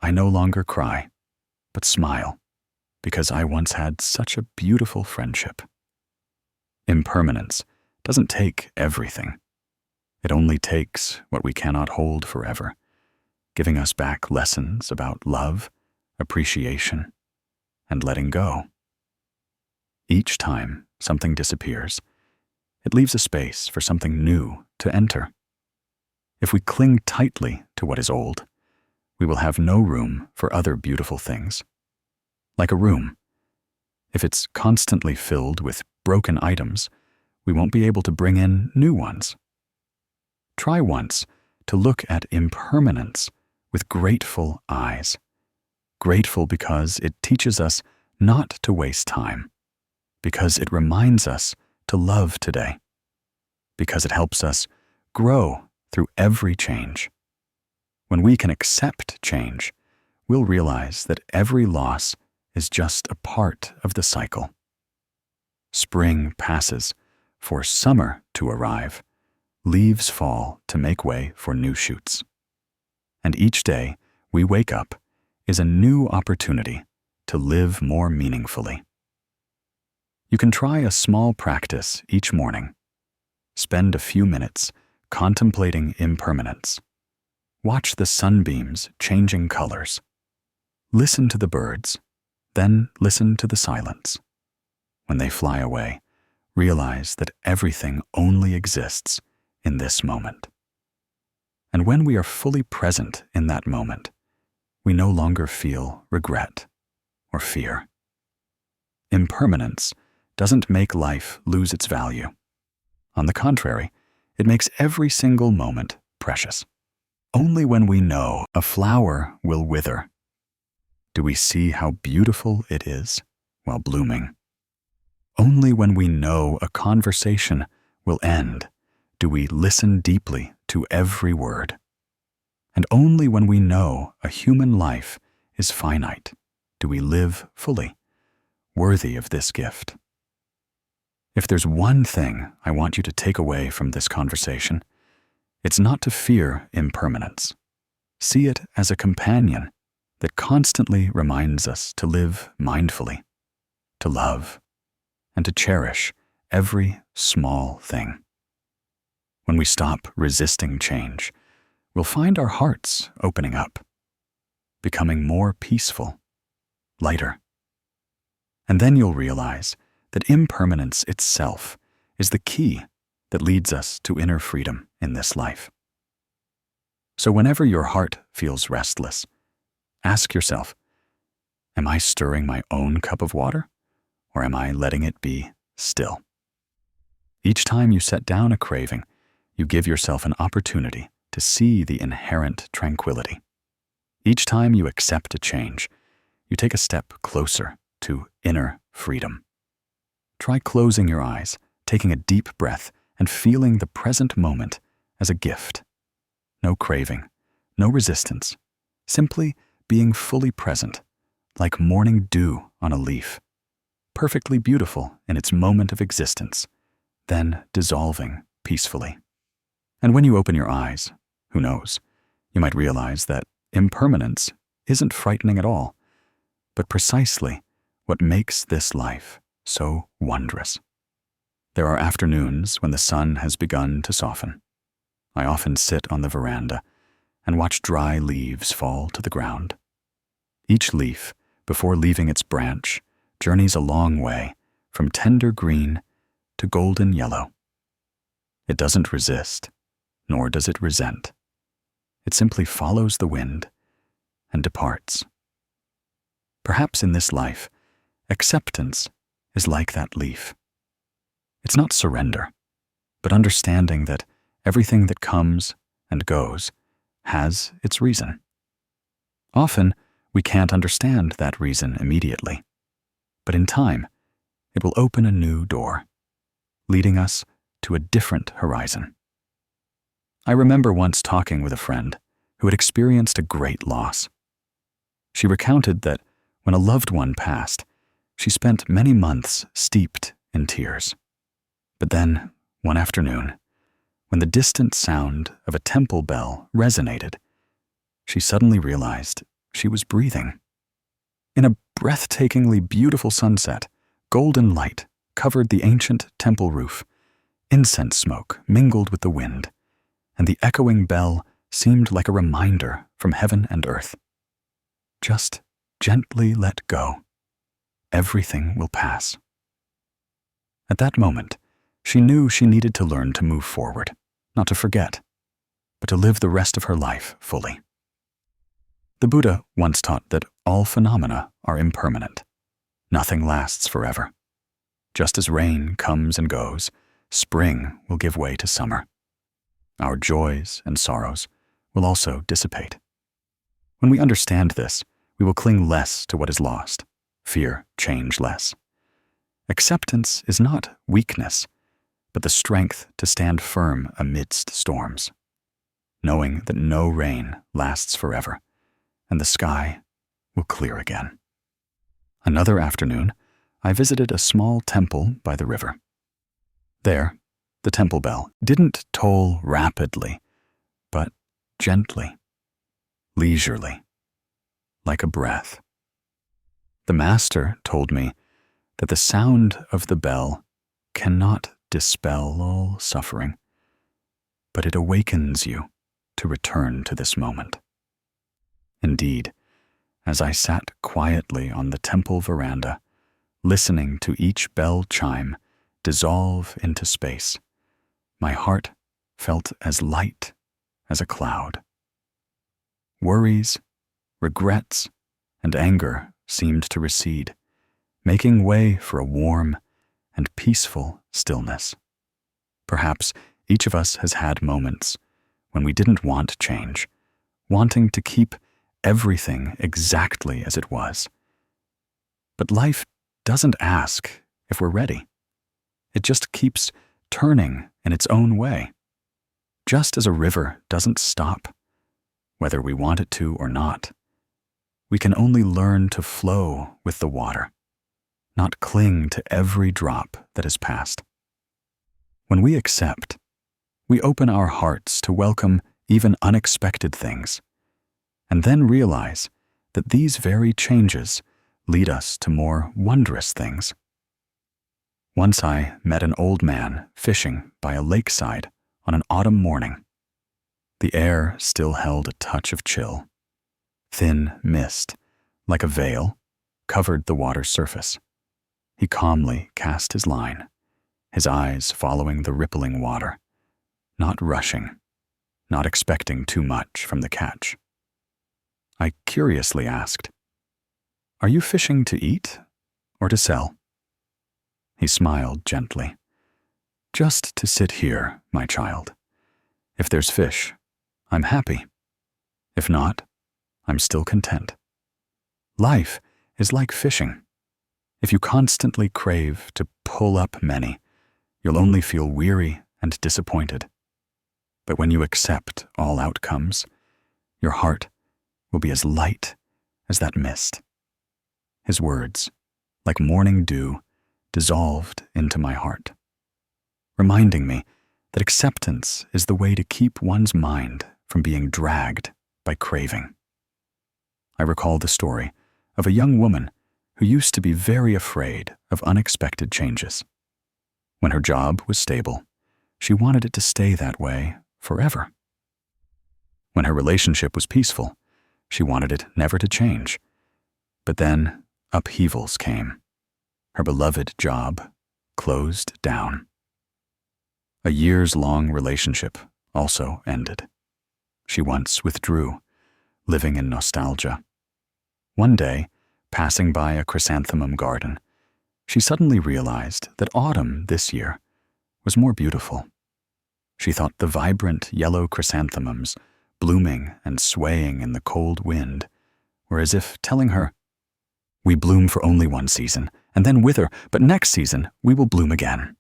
I no longer cry, but smile, because I once had such a beautiful friendship. Impermanence doesn't take everything. It only takes what we cannot hold forever, giving us back lessons about love, appreciation, and letting go. Each time something disappears, it leaves a space for something new to enter. If we cling tightly to what is old, we will have no room for other beautiful things. Like a room, if it's constantly filled with broken items, we won't be able to bring in new ones. Try once to look at impermanence with grateful eyes. Grateful because it teaches us not to waste time, because it reminds us to love today, because it helps us grow through every change. When we can accept change, we'll realize that every loss is just a part of the cycle. Spring passes for summer to arrive. Leaves fall to make way for new shoots. And each day we wake up is a new opportunity to live more meaningfully. You can try a small practice each morning. Spend a few minutes contemplating impermanence. Watch the sunbeams changing colors. Listen to the birds, then listen to the silence. When they fly away, realize that everything only exists in this moment. And when we are fully present in that moment, we no longer feel regret or fear. Impermanence doesn't make life lose its value. On the contrary, it makes every single moment precious. Only when we know a flower will wither do we see how beautiful it is while blooming. Only when we know a conversation will end do we listen deeply to every word. And only when we know a human life is finite do we live fully, worthy of this gift. If there's one thing I want you to take away from this conversation, it's not to fear impermanence. See it as a companion that constantly reminds us to live mindfully, to love, and to cherish every small thing. When we stop resisting change, we'll find our hearts opening up, becoming more peaceful, lighter. And then you'll realize that impermanence itself is the key that leads us to inner freedom in this life. So whenever your heart feels restless, ask yourself, am I stirring my own cup of water, or am I letting it be still? Each time you set down a craving, you give yourself an opportunity to see the inherent tranquility. Each time you accept a change, you take a step closer to inner freedom. Try closing your eyes, taking a deep breath, and feeling the present moment as a gift. No craving, no resistance, simply being fully present, like morning dew on a leaf, perfectly beautiful in its moment of existence, then dissolving peacefully. And when you open your eyes, who knows, you might realize that impermanence isn't frightening at all, but precisely what makes this life so wondrous. There are afternoons when the sun has begun to soften. I often sit on the veranda and watch dry leaves fall to the ground. Each leaf, before leaving its branch, journeys a long way from tender green to golden yellow. It doesn't resist, nor does it resent. It simply follows the wind and departs. Perhaps in this life, acceptance is like that leaf. It's not surrender, but understanding that everything that comes and goes has its reason. Often, we can't understand that reason immediately, but in time, it will open a new door, leading us to a different horizon. I remember once talking with a friend who had experienced a great loss. She recounted that when a loved one passed, she spent many months steeped in tears. But then, one afternoon, when the distant sound of a temple bell resonated, she suddenly realized she was breathing. In a breathtakingly beautiful sunset, golden light covered the ancient temple roof. Incense smoke mingled with the wind, and the echoing bell seemed like a reminder from heaven and earth. Just gently let go. Everything will pass. At that moment, she knew she needed to learn to move forward, not to forget, but to live the rest of her life fully. The Buddha once taught that all phenomena are impermanent. Nothing lasts forever. Just as rain comes and goes, spring will give way to summer. Our joys and sorrows will also dissipate. When we understand this, we will cling less to what is lost, fear change less. Acceptance is not weakness, but the strength to stand firm amidst storms. knowing that no rain lasts forever, and the sky will clear again. Another afternoon, I visited a small temple by the river. There, the temple bell didn't toll rapidly, but gently, leisurely, like a breath. The master told me that the sound of the bell cannot dispel all suffering, but it awakens you to return to this moment. Indeed, as I sat quietly on the temple veranda, listening to each bell chime dissolve into space, my heart felt as light as a cloud. Worries, regrets, and anger seemed to recede, making way for a warm and peaceful stillness. Perhaps each of us has had moments when we didn't want change, wanting to keep everything exactly as it was. But life doesn't ask if we're ready. It just keeps turning in its own way. Just as a river doesn't stop, whether we want it to or not, we can only learn to flow with the water, not cling to every drop that has passed. When we accept, we open our hearts to welcome even unexpected things, and then realize that these very changes lead us to more wondrous things. Once I met an old man fishing by a lakeside on an autumn morning. The air still held a touch of chill. Thin mist, like a veil, covered the water's surface. He calmly cast his line, his eyes following the rippling water, not rushing, not expecting too much from the catch. I curiously asked, "Are you fishing to eat or to sell?" He smiled gently. "Just to sit here, my child. If there's fish, I'm happy. If not, I'm still content. Life is like fishing. If you constantly crave to pull up many, you'll only feel weary and disappointed. But when you accept all outcomes, your heart will be as light as that mist." His words, like morning dew, dissolved into my heart, reminding me that acceptance is the way to keep one's mind from being dragged by craving. I recall the story of a young woman who used to be very afraid of unexpected changes. When her job was stable, she wanted it to stay that way forever. When her relationship was peaceful, she wanted it never to change. But then upheavals came. Her beloved job closed down. A years-long relationship also ended. She once withdrew, living in nostalgia. One day, passing by a chrysanthemum garden, she suddenly realized that autumn this year was more beautiful. She thought the vibrant yellow chrysanthemums, blooming and swaying in the cold wind, were as if telling her, "We bloom for only one season, and then wither, but next season we will bloom again."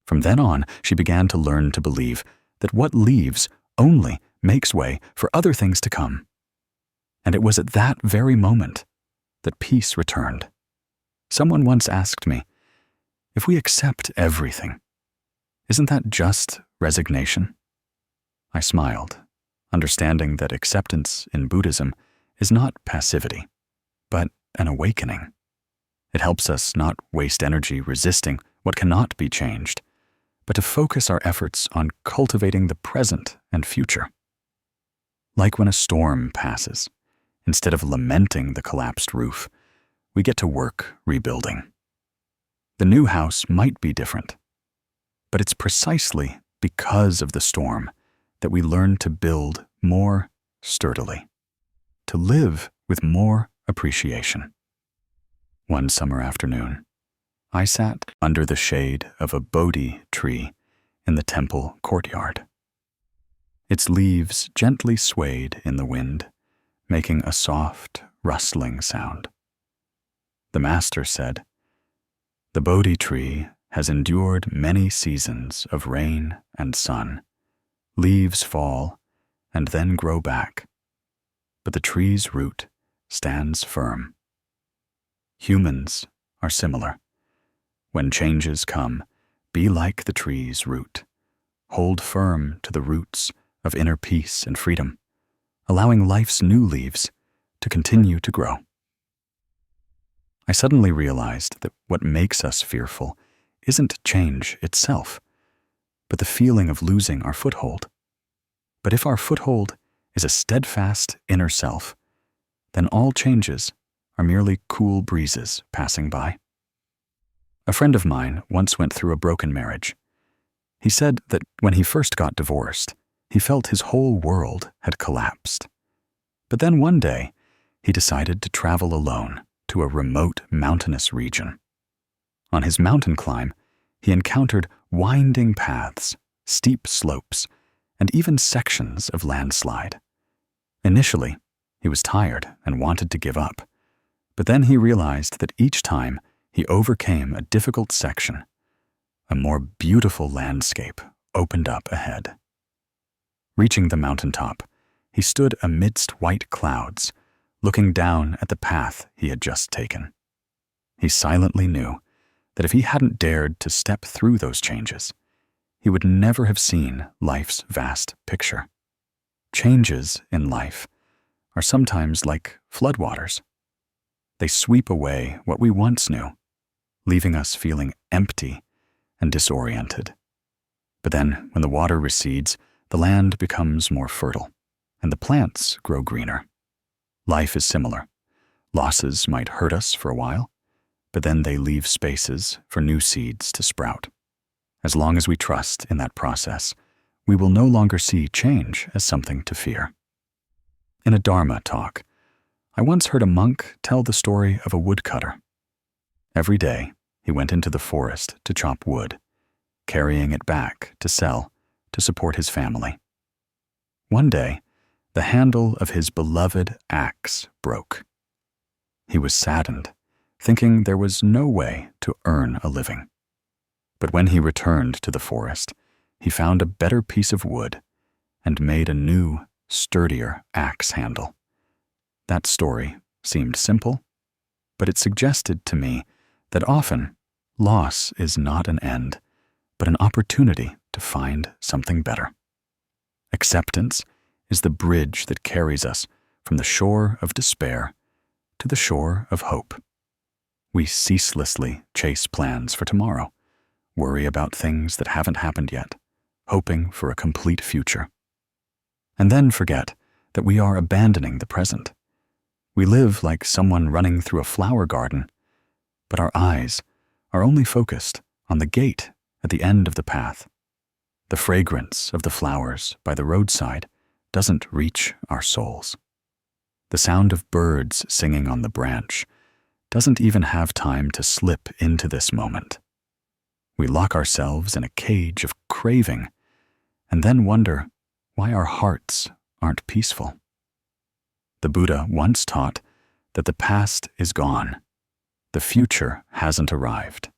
From then on, she began to learn to believe that what leaves only makes way for other things to come. And it was at that very moment that peace returned. Someone once asked me, "If we accept everything, isn't that just resignation?" I smiled, understanding that acceptance in Buddhism is not passivity, but an awakening. It helps us not waste energy resisting what cannot be changed, but to focus our efforts on cultivating the present and future. Like when a storm passes, instead of lamenting the collapsed roof, we get to work rebuilding. The new house might be different, but it's precisely because of the storm that we learn to build more sturdily, to live with more appreciation. One summer afternoon, I sat under the shade of a Bodhi tree in the temple courtyard. Its leaves gently swayed in the wind, making a soft, rustling sound. The master said, "The Bodhi tree has endured many seasons of rain and sun, leaves fall, and then grow back, but the tree's root stands firm. Humans are similar. When changes come, be like the tree's root. Hold firm to the roots of inner peace and freedom, allowing life's new leaves to continue to grow. I suddenly realized that what makes us fearful isn't change itself, but the feeling of losing our foothold. But if our foothold is a steadfast inner self, then all changes are merely cool breezes passing by. A friend of mine once went through a broken marriage. He said that when he first got divorced, he felt his whole world had collapsed. But then one day, he decided to travel alone to a remote mountainous region. On his mountain climb, he encountered winding paths, steep slopes, and even sections of landslide. Initially, he was tired and wanted to give up, but then he realized that each time he overcame a difficult section, a more beautiful landscape opened up ahead. Reaching the mountaintop, he stood amidst white clouds, looking down at the path he had just taken. He silently knew that if he hadn't dared to step through those changes, he would never have seen life's vast picture. Changes in life are sometimes like floodwaters. They sweep away what we once knew, leaving us feeling empty and disoriented. But then, when the water recedes, the land becomes more fertile, and the plants grow greener. Life is similar. Losses might hurt us for a while, but then they leave spaces for new seeds to sprout. As long as we trust in that process, we will no longer see change as something to fear. In a Dharma talk, I once heard a monk tell the story of a woodcutter. Every day, he went into the forest to chop wood, carrying it back to sell to support his family. One day, the handle of his beloved axe broke. He was saddened, thinking there was no way to earn a living. But when he returned to the forest, he found a better piece of wood and made a new, sturdier axe handle. That story seemed simple, but it suggested to me that often loss is not an end, but an opportunity to find something better. Acceptance is the bridge that carries us from the shore of despair to the shore of hope. We ceaselessly chase plans for tomorrow, worry about things that haven't happened yet, hoping for a complete future. And then forget that we are abandoning the present. We live like someone running through a flower garden, but our eyes are only focused on the gate at the end of the path. The fragrance of the flowers by the roadside doesn't reach our souls. The sound of birds singing on the branch doesn't even have time to slip into this moment. We lock ourselves in a cage of craving and then wonder why our hearts aren't peaceful. The Buddha once taught that the past is gone. The future hasn't arrived.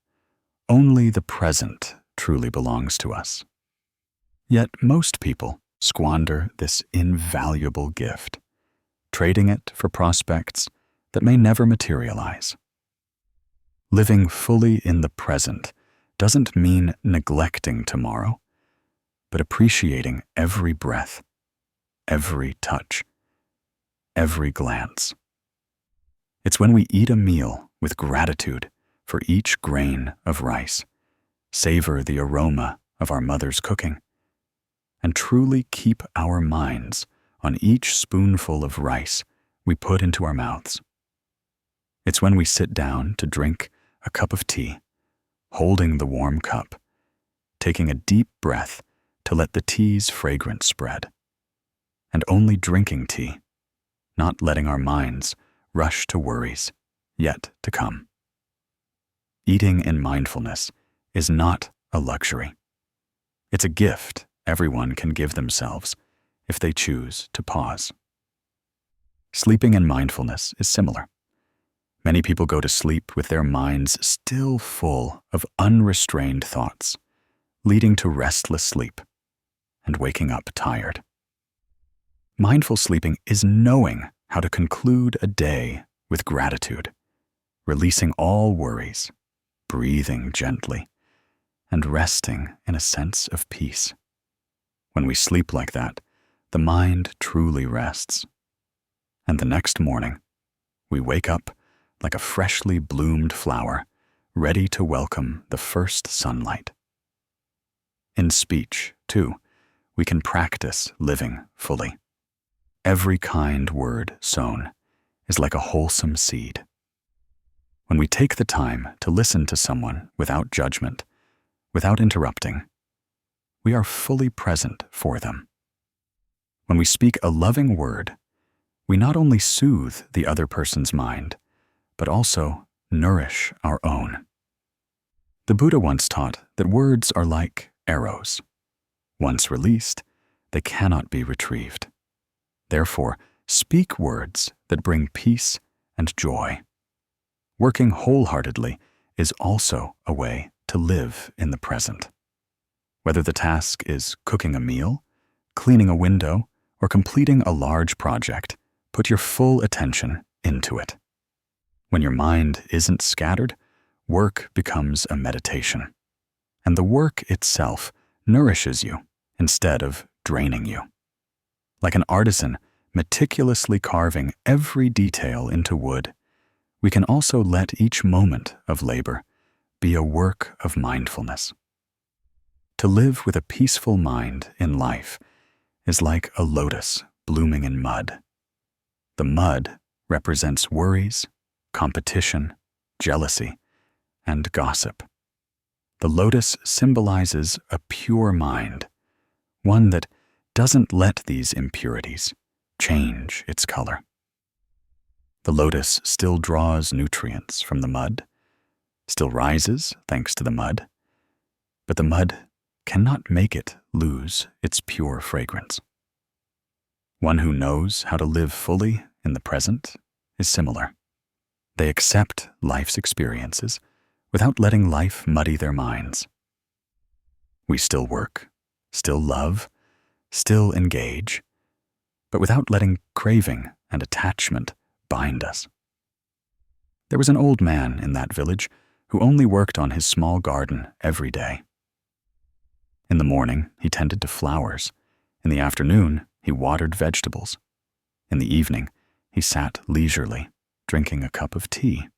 Only the present truly belongs to us. Yet most people squander this invaluable gift, trading it for prospects that may never materialize. Living fully in the present doesn't mean neglecting tomorrow, but appreciating every breath, every touch, every glance. It's when we eat a meal with gratitude for each grain of rice, savor the aroma of our mother's cooking, and truly keep our minds on each spoonful of rice we put into our mouths. It's when we sit down to drink a cup of tea, holding the warm cup, taking a deep breath to let the tea's fragrance spread, and only drinking tea, not letting our minds rush to worries yet to come. Eating in mindfulness is not a luxury. It's a gift everyone can give themselves if they choose to pause. Sleeping in mindfulness is similar. Many people go to sleep with their minds still full of unrestrained thoughts, leading to restless sleep. and waking up tired. Mindful sleeping is knowing how to conclude a day with gratitude, releasing all worries, breathing gently, and resting in a sense of peace. When we sleep like that, the mind truly rests. And the next morning, we wake up like a freshly bloomed flower, ready to welcome the first sunlight. In speech, too, we can practice living fully. Every kind word sown is like a wholesome seed. When we take the time to listen to someone without judgment, without interrupting, we are fully present for them. When we speak a loving word, we not only soothe the other person's mind, but also nourish our own. The Buddha once taught that words are like arrows. Once released, they cannot be retrieved. Therefore, speak words that bring peace and joy. Working wholeheartedly is also a way to live in the present. Whether the task is cooking a meal, cleaning a window, or completing a large project, put your full attention into it. When your mind isn't scattered, work becomes a meditation, and the work itself nourishes you instead of draining you. Like an artisan meticulously carving every detail into wood, we can also let each moment of labor be a work of mindfulness. To live with a peaceful mind in life is like a lotus blooming in mud. The mud represents worries, competition, jealousy, and gossip. The lotus symbolizes a pure mind, one that doesn't let these impurities change its color. The lotus still draws nutrients from the mud, still rises thanks to the mud, but the mud cannot make it lose its pure fragrance. One who knows how to live fully in the present is similar. They accept life's experiences without letting life muddy their minds. We still work, still love, still engage, but without letting craving and attachment bind us. There was an old man in that village who only worked on his small garden every day. In the morning, he tended to flowers. In the afternoon, he watered vegetables. In the evening, he sat leisurely, drinking a cup of tea.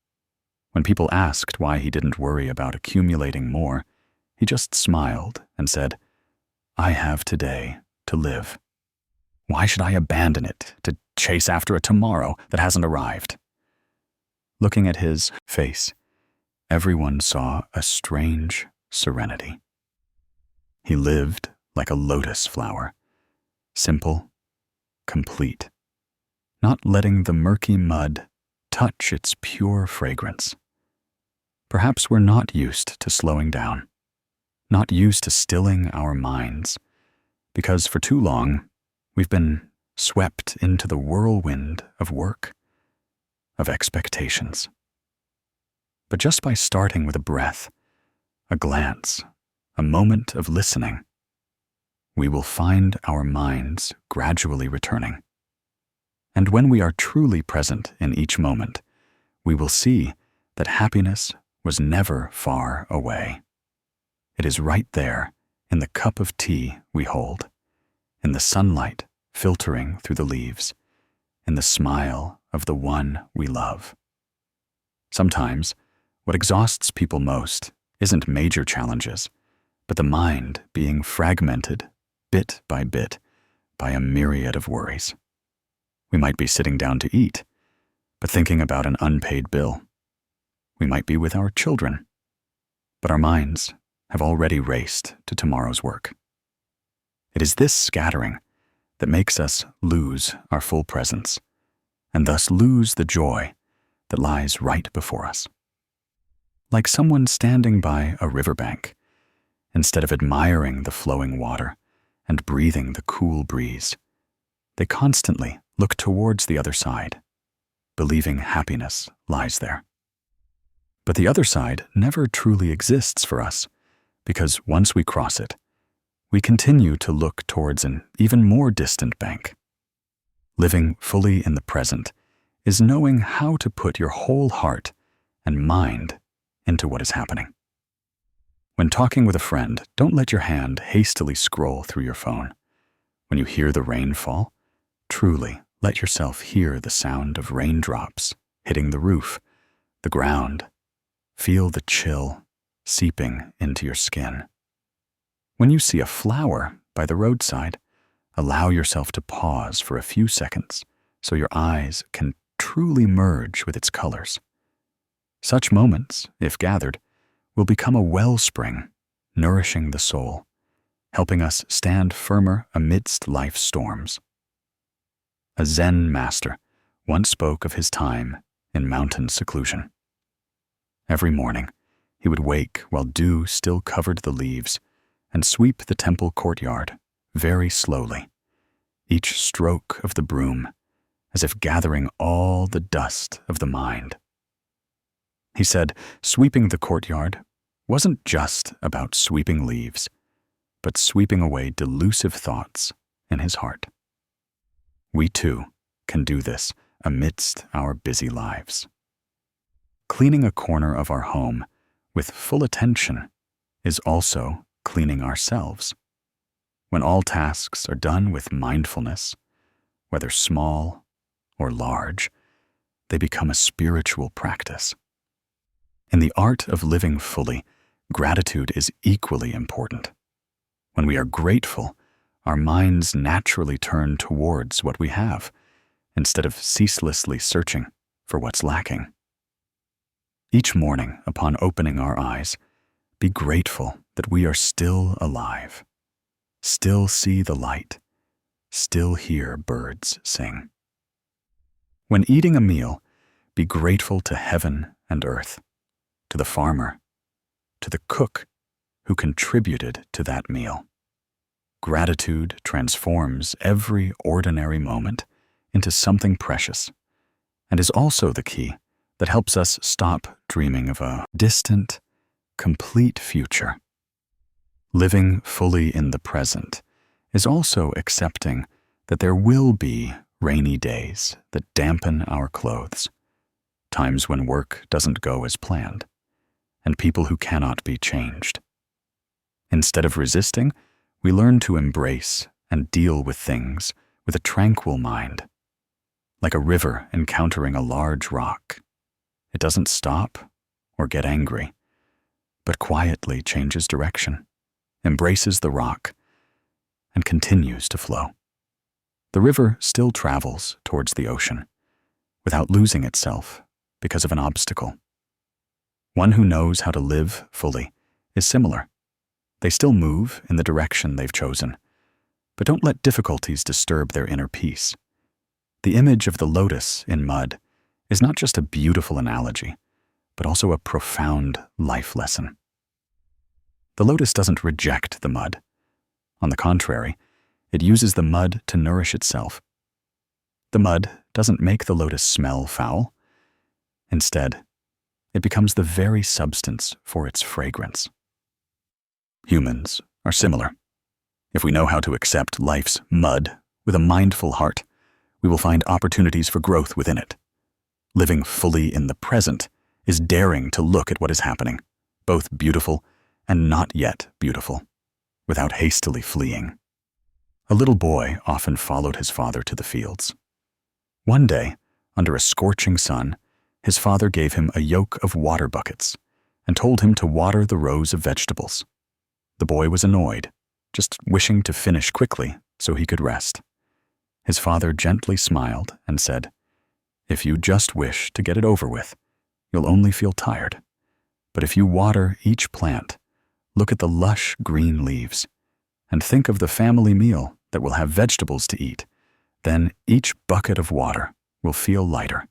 When people asked why he didn't worry about accumulating more, he just smiled and said, "I have today to live. Why should I abandon it to chase after a tomorrow that hasn't arrived?" Looking at his face, everyone saw a strange serenity. He lived like a lotus flower, simple, complete, not letting the murky mud touch its pure fragrance. Perhaps we're not used to slowing down, not used to stilling our minds, because for too long we've been swept into the whirlwind of work, of expectations. But just by starting with a breath, a glance, a moment of listening, we will find our minds gradually returning. And when we are truly present in each moment, we will see that happiness was never far away. It is right there in the cup of tea we hold, in the sunlight filtering through the leaves, in the smile of the one we love. Sometimes, what exhausts people most isn't major challenges, but the mind being fragmented bit by a myriad of worries. We might be sitting down to eat, but thinking about an unpaid bill. We might be with our children, but our minds have already raced to tomorrow's work. It is this scattering that makes us lose our full presence, and thus lose the joy that lies right before us. Like someone standing by a riverbank, instead of admiring the flowing water and breathing the cool breeze, they constantly look towards the other side, believing happiness lies there. But the other side never truly exists for us, because once we cross it, we continue to look towards an even more distant bank. Living fully in the present is knowing how to put your whole heart and mind into what is happening. When talking with a friend, don't let your hand hastily scroll through your phone. When you hear the rain fall, truly let yourself hear the sound of raindrops hitting the roof, the ground. Feel the chill seeping into your skin. When you see a flower by the roadside, allow yourself to pause for a few seconds so your eyes can truly merge with its colors. Such moments, if gathered, will become a wellspring, nourishing the soul, helping us stand firmer amidst life's storms. A Zen master once spoke of his time in mountain seclusion. Every morning, he would wake while dew still covered the leaves and sweep the temple courtyard very slowly, each stroke of the broom as if gathering all the dust of the mind. He said sweeping the courtyard wasn't just about sweeping leaves, but sweeping away delusive thoughts in his heart. We too can do this amidst our busy lives. Cleaning a corner of our home with full attention is also cleaning ourselves. When all tasks are done with mindfulness, whether small or large, they become a spiritual practice. In the art of living fully, gratitude is equally important. When we are grateful, our minds naturally turn towards what we have, instead of ceaselessly searching for what's lacking. Each morning, upon opening our eyes, be grateful that we are still alive, still see the light, still hear birds sing. When eating a meal, be grateful to heaven and earth, to the farmer, to the cook who contributed to that meal. Gratitude transforms every ordinary moment into something precious, and is also the key that helps us stop dreaming of a distant, complete future. Living fully in the present is also accepting that there will be rainy days that dampen our clothes, times when work doesn't go as planned, and people who cannot be changed. Instead of resisting, we learn to embrace and deal with things with a tranquil mind. Like a river encountering a large rock, it doesn't stop or get angry, but quietly changes direction, embraces the rock, and continues to flow. The river still travels towards the ocean, without losing itself because of an obstacle. One who knows how to live fully is similar. They still move in the direction they've chosen, but don't let difficulties disturb their inner peace. The image of the lotus in mud is not just a beautiful analogy, but also a profound life lesson. The lotus doesn't reject the mud. On the contrary, it uses the mud to nourish itself. The mud doesn't make the lotus smell foul. Instead, it becomes the very substance for its fragrance. Humans are similar. If we know how to accept life's mud with a mindful heart, we will find opportunities for growth within it. Living fully in the present is daring to look at what is happening, both beautiful and not yet beautiful, without hastily fleeing. A little boy often followed his father to the fields. One day, under a scorching sun, his father gave him a yoke of water buckets and told him to water the rows of vegetables. The boy was annoyed, just wishing to finish quickly so he could rest. His father gently smiled and said, "If you just wish to get it over with, you'll only feel tired. But if you water each plant, look at the lush green leaves, and think of the family meal that will have vegetables to eat, then each bucket of water will feel lighter."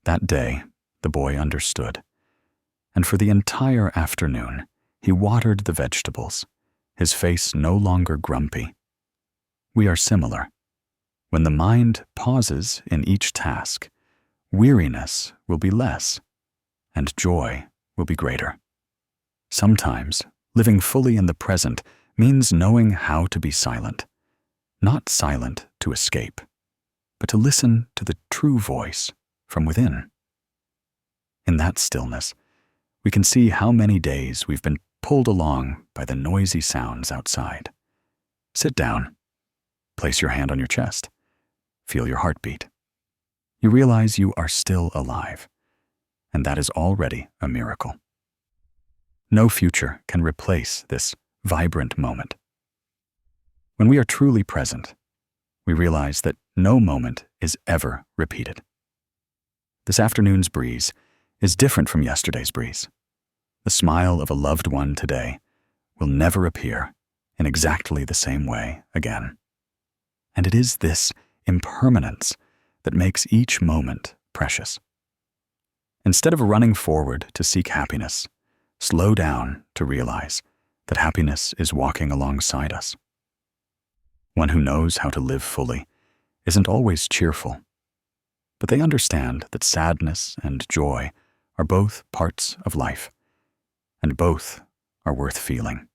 That day, the boy understood, and for the entire afternoon, he watered the vegetables, his face no longer grumpy. We are similar. When the mind pauses in each task, weariness will be less, and joy will be greater. Sometimes, living fully in the present means knowing how to be silent, not silent to escape, but to listen to the true voice from within. In that stillness, we can see how many days we've been pulled along by the noisy sounds outside. Sit down. Place your hand on your chest. Feel your heartbeat. You realize you are still alive, and that is already a miracle. No future can replace this vibrant moment. When we are truly present, we realize that no moment is ever repeated. This afternoon's breeze is different from yesterday's breeze. The smile of a loved one today will never appear in exactly the same way again. And it is this impermanence that makes each moment precious. Instead of running forward to seek happiness, slow down to realize that happiness is walking alongside us. One who knows how to live fully isn't always cheerful, but they understand that sadness and joy are both parts of life, and both are worth feeling.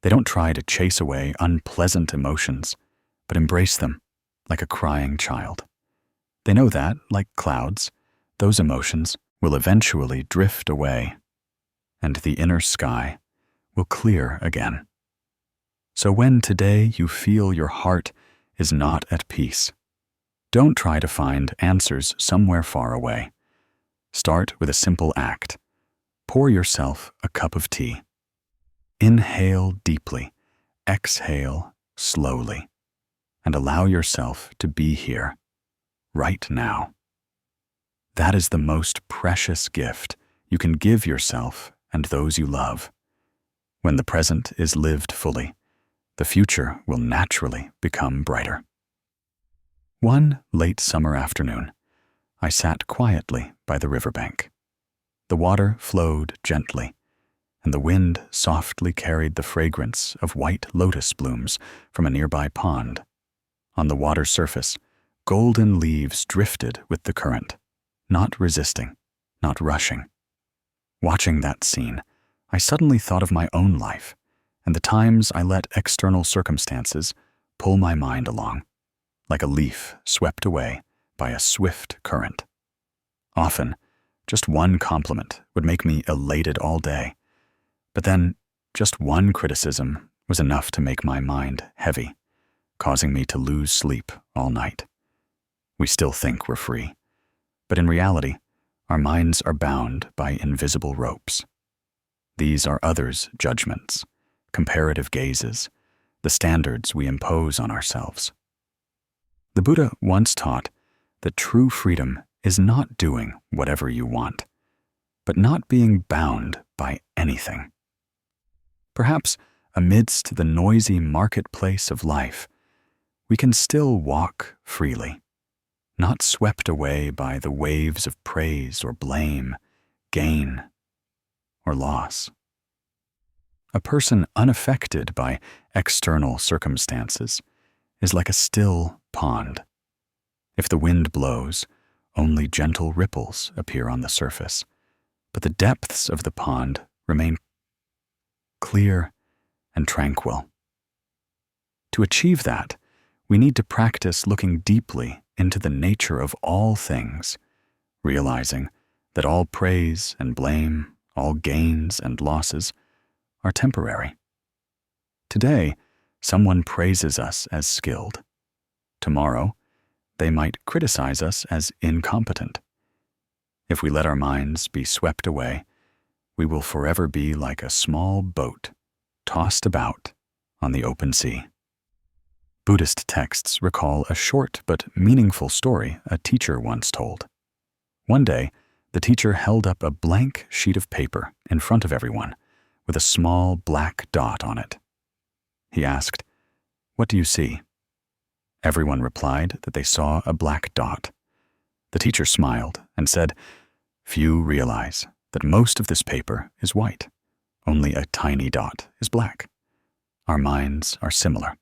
They don't try to chase away unpleasant emotions, but embrace them like a crying child. They know that, like clouds, those emotions will eventually drift away, and the inner sky will clear again. So when today you feel your heart is not at peace, don't try to find answers somewhere far away. Start with a simple act. Pour yourself a cup of tea. Inhale deeply, exhale slowly, and allow yourself to be here, right now. That is the most precious gift you can give yourself and those you love. When the present is lived fully, the future will naturally become brighter. One late summer afternoon, I sat quietly by the riverbank. The water flowed gently, and the wind softly carried the fragrance of white lotus blooms from a nearby pond. On the water's surface, golden leaves drifted with the current, not resisting, not rushing. Watching that scene, I suddenly thought of my own life and the times I let external circumstances pull my mind along, like a leaf swept away by a swift current. Often, just one compliment would make me elated all day, but then just one criticism was enough to make my mind heavy, causing me to lose sleep all night. We still think we're free, but in reality, our minds are bound by invisible ropes. These are others' judgments, comparative gazes, the standards we impose on ourselves. The Buddha once taught that true freedom is not doing whatever you want, but not being bound by anything. Perhaps amidst the noisy marketplace of life, we can still walk freely, not swept away by the waves of praise or blame, gain or loss. A person unaffected by external circumstances is like a still pond. If the wind blows, only gentle ripples appear on the surface, but the depths of the pond remain clear and tranquil. To achieve that, we need to practice looking deeply into the nature of all things, realizing that all praise and blame, all gains and losses are temporary. Today, someone praises us as skilled. Tomorrow, they might criticize us as incompetent. If we let our minds be swept away, we will forever be like a small boat tossed about on the open sea. Buddhist texts recall a short but meaningful story a teacher once told. One day, the teacher held up a blank sheet of paper in front of everyone with a small black dot on it. He asked, "What do you see?" Everyone replied that they saw a black dot. The teacher smiled and said, "Few realize that most of this paper is white. Only a tiny dot is black. Our minds are similar.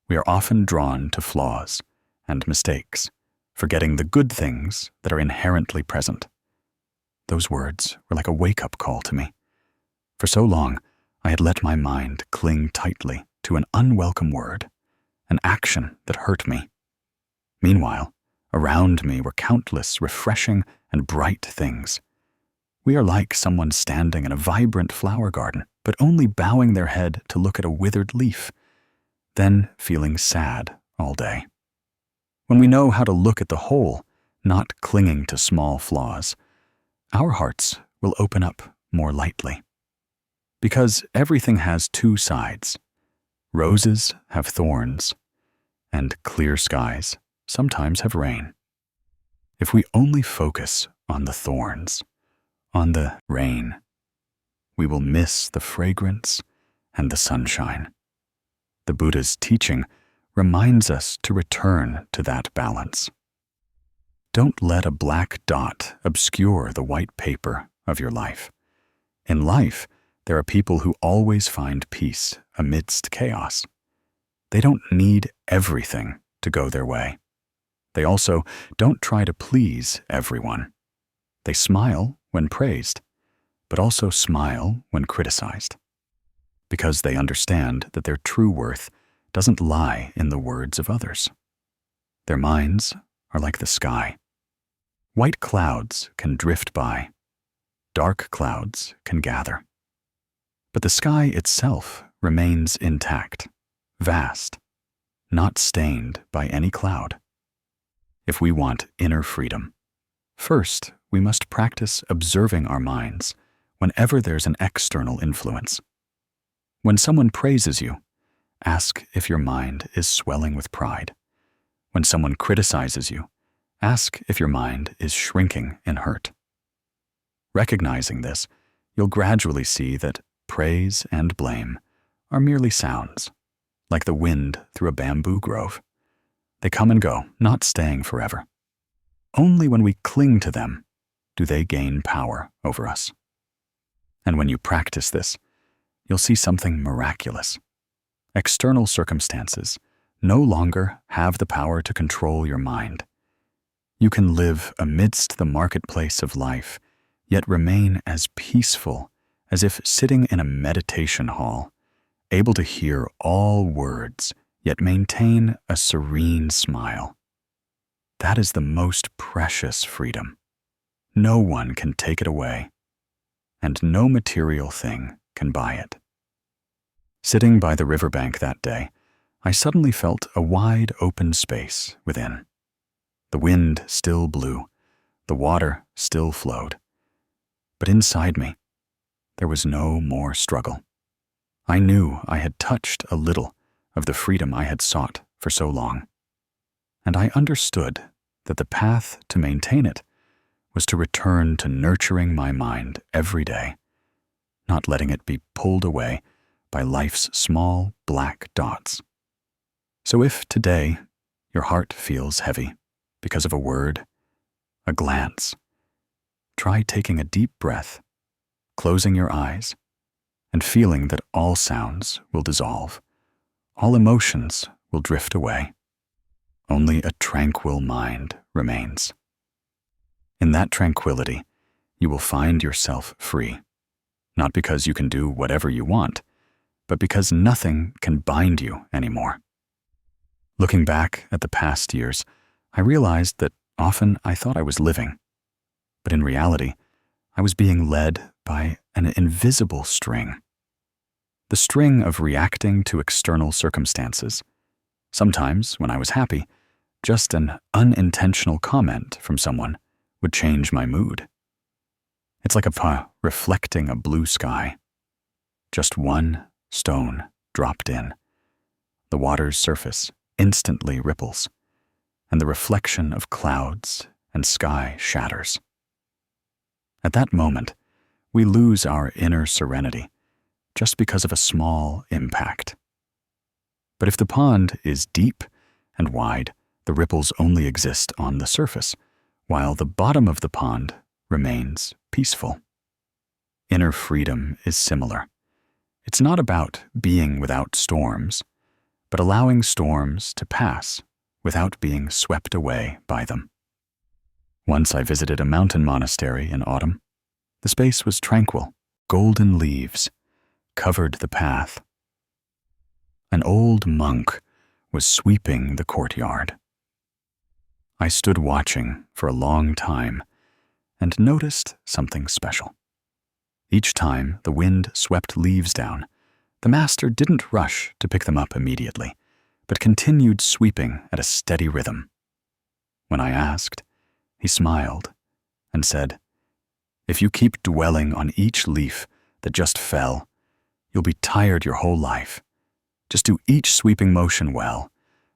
We are often drawn to flaws and mistakes, forgetting the good things that are inherently present." Those words were like a wake-up call to me. For so long, I had let my mind cling tightly to an unwelcome word, an action that hurt me. Meanwhile, around me were countless refreshing and bright things. We are like someone standing in a vibrant flower garden, but only bowing their head to look at a withered leaf, then feeling sad all day. When we know how to look at the whole, not clinging to small flaws, our hearts will open up more lightly. Because everything has two sides. Roses have thorns, and clear skies sometimes have rain. If we only focus on the thorns, on the rain, we will miss the fragrance and the sunshine. The Buddha's teaching reminds us to return to that balance. Don't let a black dot obscure the white paper of your life. In life, there are people who always find peace amidst chaos. They don't need everything to go their way. They also don't try to please everyone. They smile when praised, but also smile when criticized, because they understand that their true worth doesn't lie in the words of others. Their minds are like the sky. White clouds can drift by. Dark clouds can gather. But the sky itself remains intact, vast, not stained by any cloud. If we want inner freedom, first we must practice observing our minds whenever there's an external influence. When someone praises you, ask if your mind is swelling with pride. When someone criticizes you, ask if your mind is shrinking in hurt. Recognizing this, you'll gradually see that praise and blame are merely sounds, like the wind through a bamboo grove. They come and go, not staying forever. Only when we cling to them do they gain power over us. And when you practice this, you'll see something miraculous. External circumstances no longer have the power to control your mind. You can live amidst the marketplace of life, yet remain as peaceful as if sitting in a meditation hall, able to hear all words, yet maintain a serene smile. That is the most precious freedom. No one can take it away, and no material thing can buy it. Sitting by the riverbank that day, I suddenly felt a wide open space within. The wind still blew, the water still flowed, but inside me, there was no more struggle. I knew I had touched a little of the freedom I had sought for so long, and I understood that the path to maintain it was to return to nurturing my mind every day, not letting it be pulled away by life's small black dots. So if today your heart feels heavy because of a word, a glance, try taking a deep breath, closing your eyes, and feeling that all sounds will dissolve, all emotions will drift away. Only a tranquil mind remains. In that tranquility, you will find yourself free, not because you can do whatever you want, but because nothing can bind you anymore. Looking back at the past years, I realized that often I thought I was living, but in reality, I was being led by an invisible string. The string of reacting to external circumstances. Sometimes, when I was happy, just an unintentional comment from someone would change my mood. It's like reflecting a blue sky. Just one stone dropped in. The water's surface instantly ripples, and the reflection of clouds and sky shatters. At that moment, we lose our inner serenity just because of a small impact. But if the pond is deep and wide, the ripples only exist on the surface, while the bottom of the pond remains peaceful. Inner freedom is similar. It's not about being without storms, but allowing storms to pass without being swept away by them. Once I visited a mountain monastery in autumn. The space was tranquil, golden leaves, covered the path. An old monk was sweeping the courtyard. I stood watching for a long time and noticed something special. Each time the wind swept leaves down, the master didn't rush to pick them up immediately, but continued sweeping at a steady rhythm. When I asked, he smiled and said, "If you keep dwelling on each leaf that just fell, you'll be tired your whole life. Just do each sweeping motion well.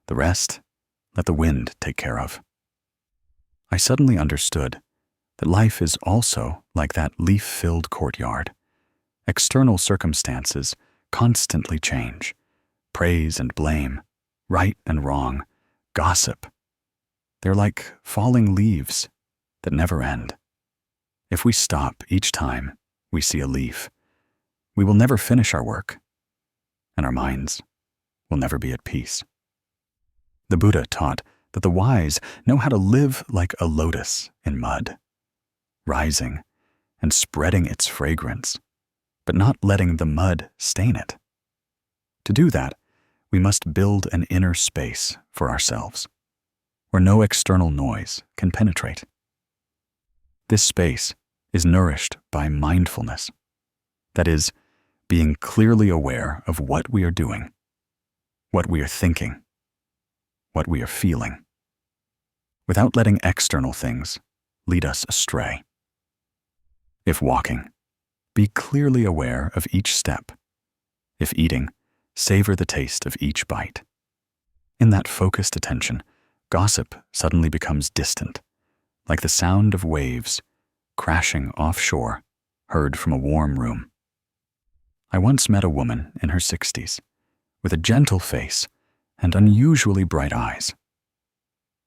The rest, let the wind take care of." I suddenly understood that life is also like that leaf-filled courtyard. External circumstances constantly change. Praise and blame, right and wrong, gossip. They're like falling leaves that never end. If we stop each time we see a leaf, we will never finish our work, and our minds will never be at peace. The Buddha taught that the wise know how to live like a lotus in mud, rising and spreading its fragrance, but not letting the mud stain it. To do that, we must build an inner space for ourselves, where no external noise can penetrate. This space is nourished by mindfulness, that is, being clearly aware of what we are doing, what we are thinking, what we are feeling, without letting external things lead us astray. If walking, be clearly aware of each step. If eating, savor the taste of each bite. In that focused attention, gossip suddenly becomes distant, like the sound of waves crashing offshore, heard from a warm room. I once met a woman in her 60s, with a gentle face and unusually bright eyes.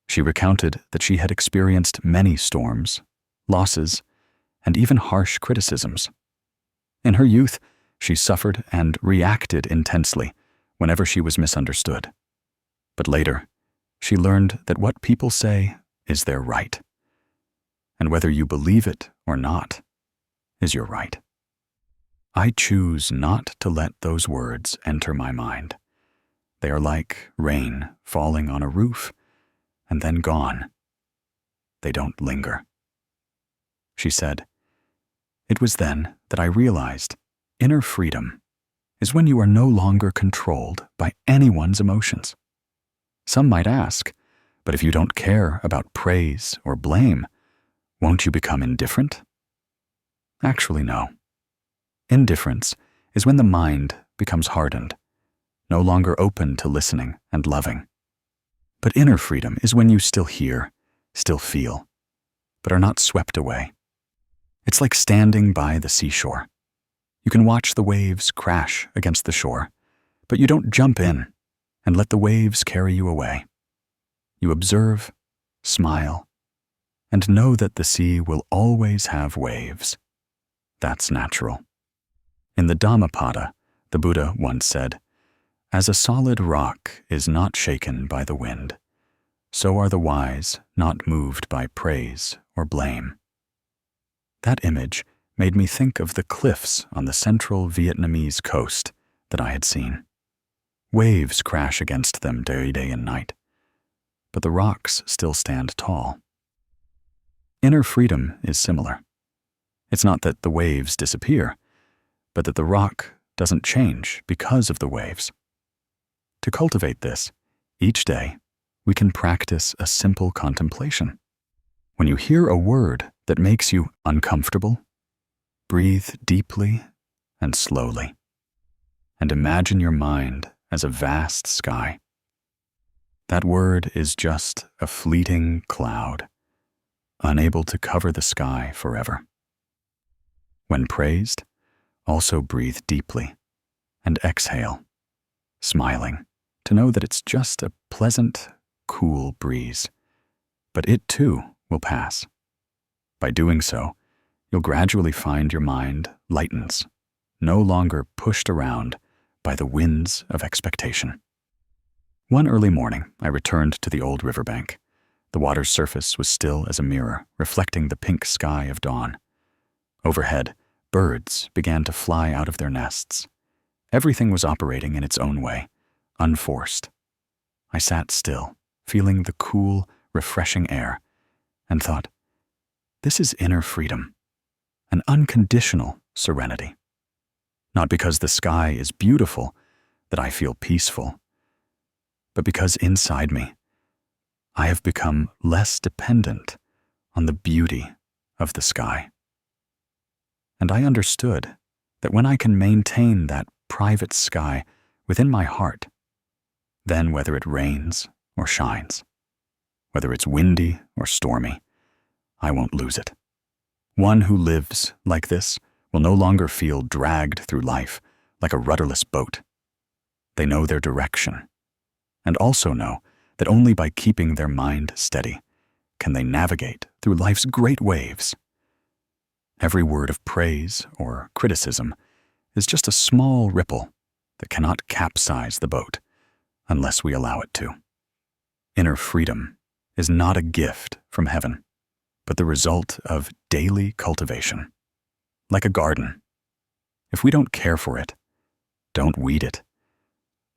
She recounted that she had experienced many storms, losses, and even harsh criticisms. In her youth, she suffered and reacted intensely whenever she was misunderstood. But later, she learned that what people say is their right, and whether you believe it or not is your right. I choose not to let those words enter my mind. They are like rain falling on a roof and then gone. They don't linger. She said, "It was then that I realized inner freedom is when you are no longer controlled by anyone's emotions." Some might ask, but if you don't care about praise or blame, won't you become indifferent? Actually, no. Indifference is when the mind becomes hardened, no longer open to listening and loving. But inner freedom is when you still hear, still feel, but are not swept away. It's like standing by the seashore. You can watch the waves crash against the shore, but you don't jump in and let the waves carry you away. You observe, smile, and know that the sea will always have waves. That's natural. In the Dhammapada, the Buddha once said, "As a solid rock is not shaken by the wind, so are the wise not moved by praise or blame." That image made me think of the cliffs on the central Vietnamese coast that I had seen. Waves crash against them day and night, but the rocks still stand tall. Inner freedom is similar. It's not that the waves disappear, but that the rock doesn't change because of the waves. To cultivate this, each day, we can practice a simple contemplation. When you hear a word that makes you uncomfortable, breathe deeply and slowly, and imagine your mind as a vast sky. That word is just a fleeting cloud, unable to cover the sky forever. When praised, also breathe deeply and exhale, smiling, to know that it's just a pleasant, cool breeze, but it too will pass. By doing so, you'll gradually find your mind lightens, no longer pushed around by the winds of expectation. One early morning, I returned to the old riverbank. The water's surface was still as a mirror, reflecting the pink sky of dawn. Overhead, birds began to fly out of their nests, Everything was operating in its own way, unforced. I sat still, feeling the cool, refreshing air, and thought, this is inner freedom, an unconditional serenity. Not because the sky is beautiful that I feel peaceful, but because inside me, I have become less dependent on the beauty of the sky. And I understood that when I can maintain that private sky within my heart, then whether it rains or shines, whether it's windy or stormy, I won't lose it. One who lives like this will no longer feel dragged through life like a rudderless boat. They know their direction, and also know that only by keeping their mind steady can they navigate through life's great waves. Every word of praise or criticism is just a small ripple that cannot capsize the boat unless we allow it to. Inner freedom is not a gift from heaven, but the result of daily cultivation. Like a garden, if we don't care for it, don't weed it,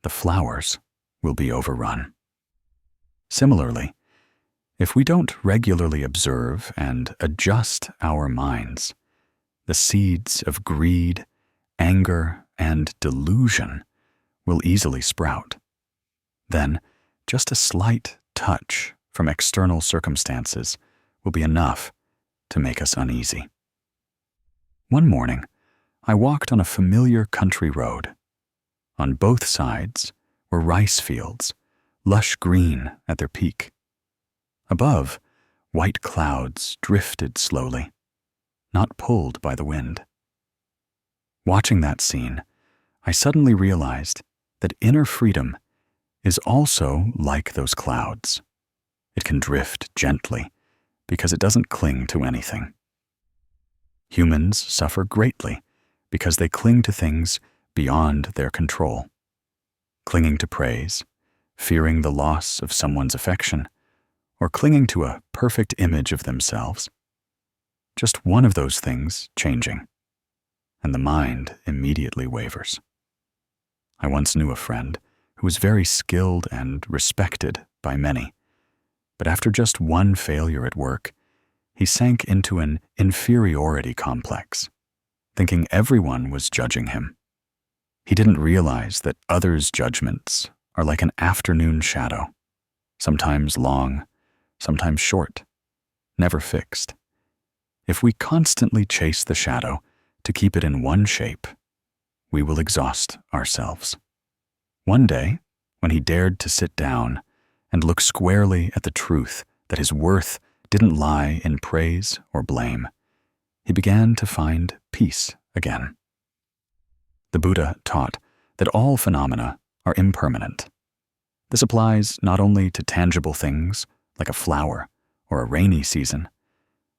the flowers will be overrun. Similarly, if we don't regularly observe and adjust our minds, the seeds of greed, anger, and delusion will easily sprout. Then, just a slight touch from external circumstances will be enough to make us uneasy. One morning, I walked on a familiar country road. On both sides were rice fields, lush green at their peak. Above, white clouds drifted slowly, not pulled by the wind. Watching that scene, I suddenly realized that inner freedom is also like those clouds. It can drift gently because it doesn't cling to anything. Humans suffer greatly because they cling to things beyond their control. Clinging to praise, fearing the loss of someone's affection, or clinging to a perfect image of themselves. Just one of those things changing, and the mind immediately wavers. I once knew a friend who was very skilled and respected by many, but after just one failure at work, he sank into an inferiority complex, thinking everyone was judging him. He didn't realize that others' judgments are like an afternoon shadow, sometimes long, sometimes short, never fixed. If we constantly chase the shadow to keep it in one shape, we will exhaust ourselves. One day, when he dared to sit down and look squarely at the truth that his worth didn't lie in praise or blame, he began to find peace again. The Buddha taught that all phenomena are impermanent. This applies not only to tangible things like a flower or a rainy season,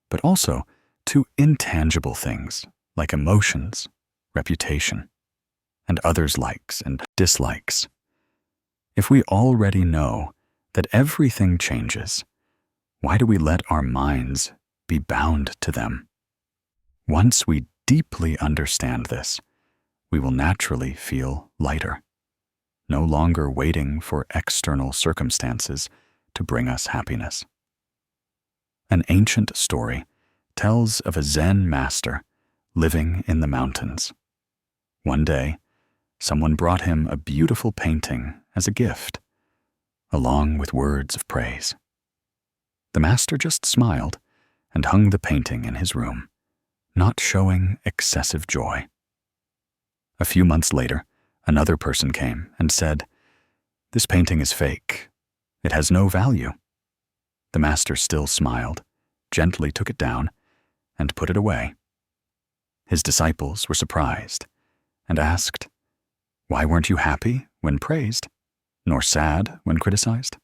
but also to intangible things like emotions, reputation, and others' likes and dislikes. If we already know that everything changes, why do we let our minds be bound to them? Once we deeply understand this, we will naturally feel lighter, no longer waiting for external circumstances to bring us happiness. An ancient story tells of a Zen master living in the mountains. One day, someone brought him a beautiful painting as a gift, along with words of praise. The master just smiled and hung the painting in his room, not showing excessive joy. A few months later, another person came and said, "This painting is fake. It has no value." The master still smiled, gently took it down, and put it away. His disciples were surprised and asked, "Why weren't you happy when praised, nor sad when criticized?"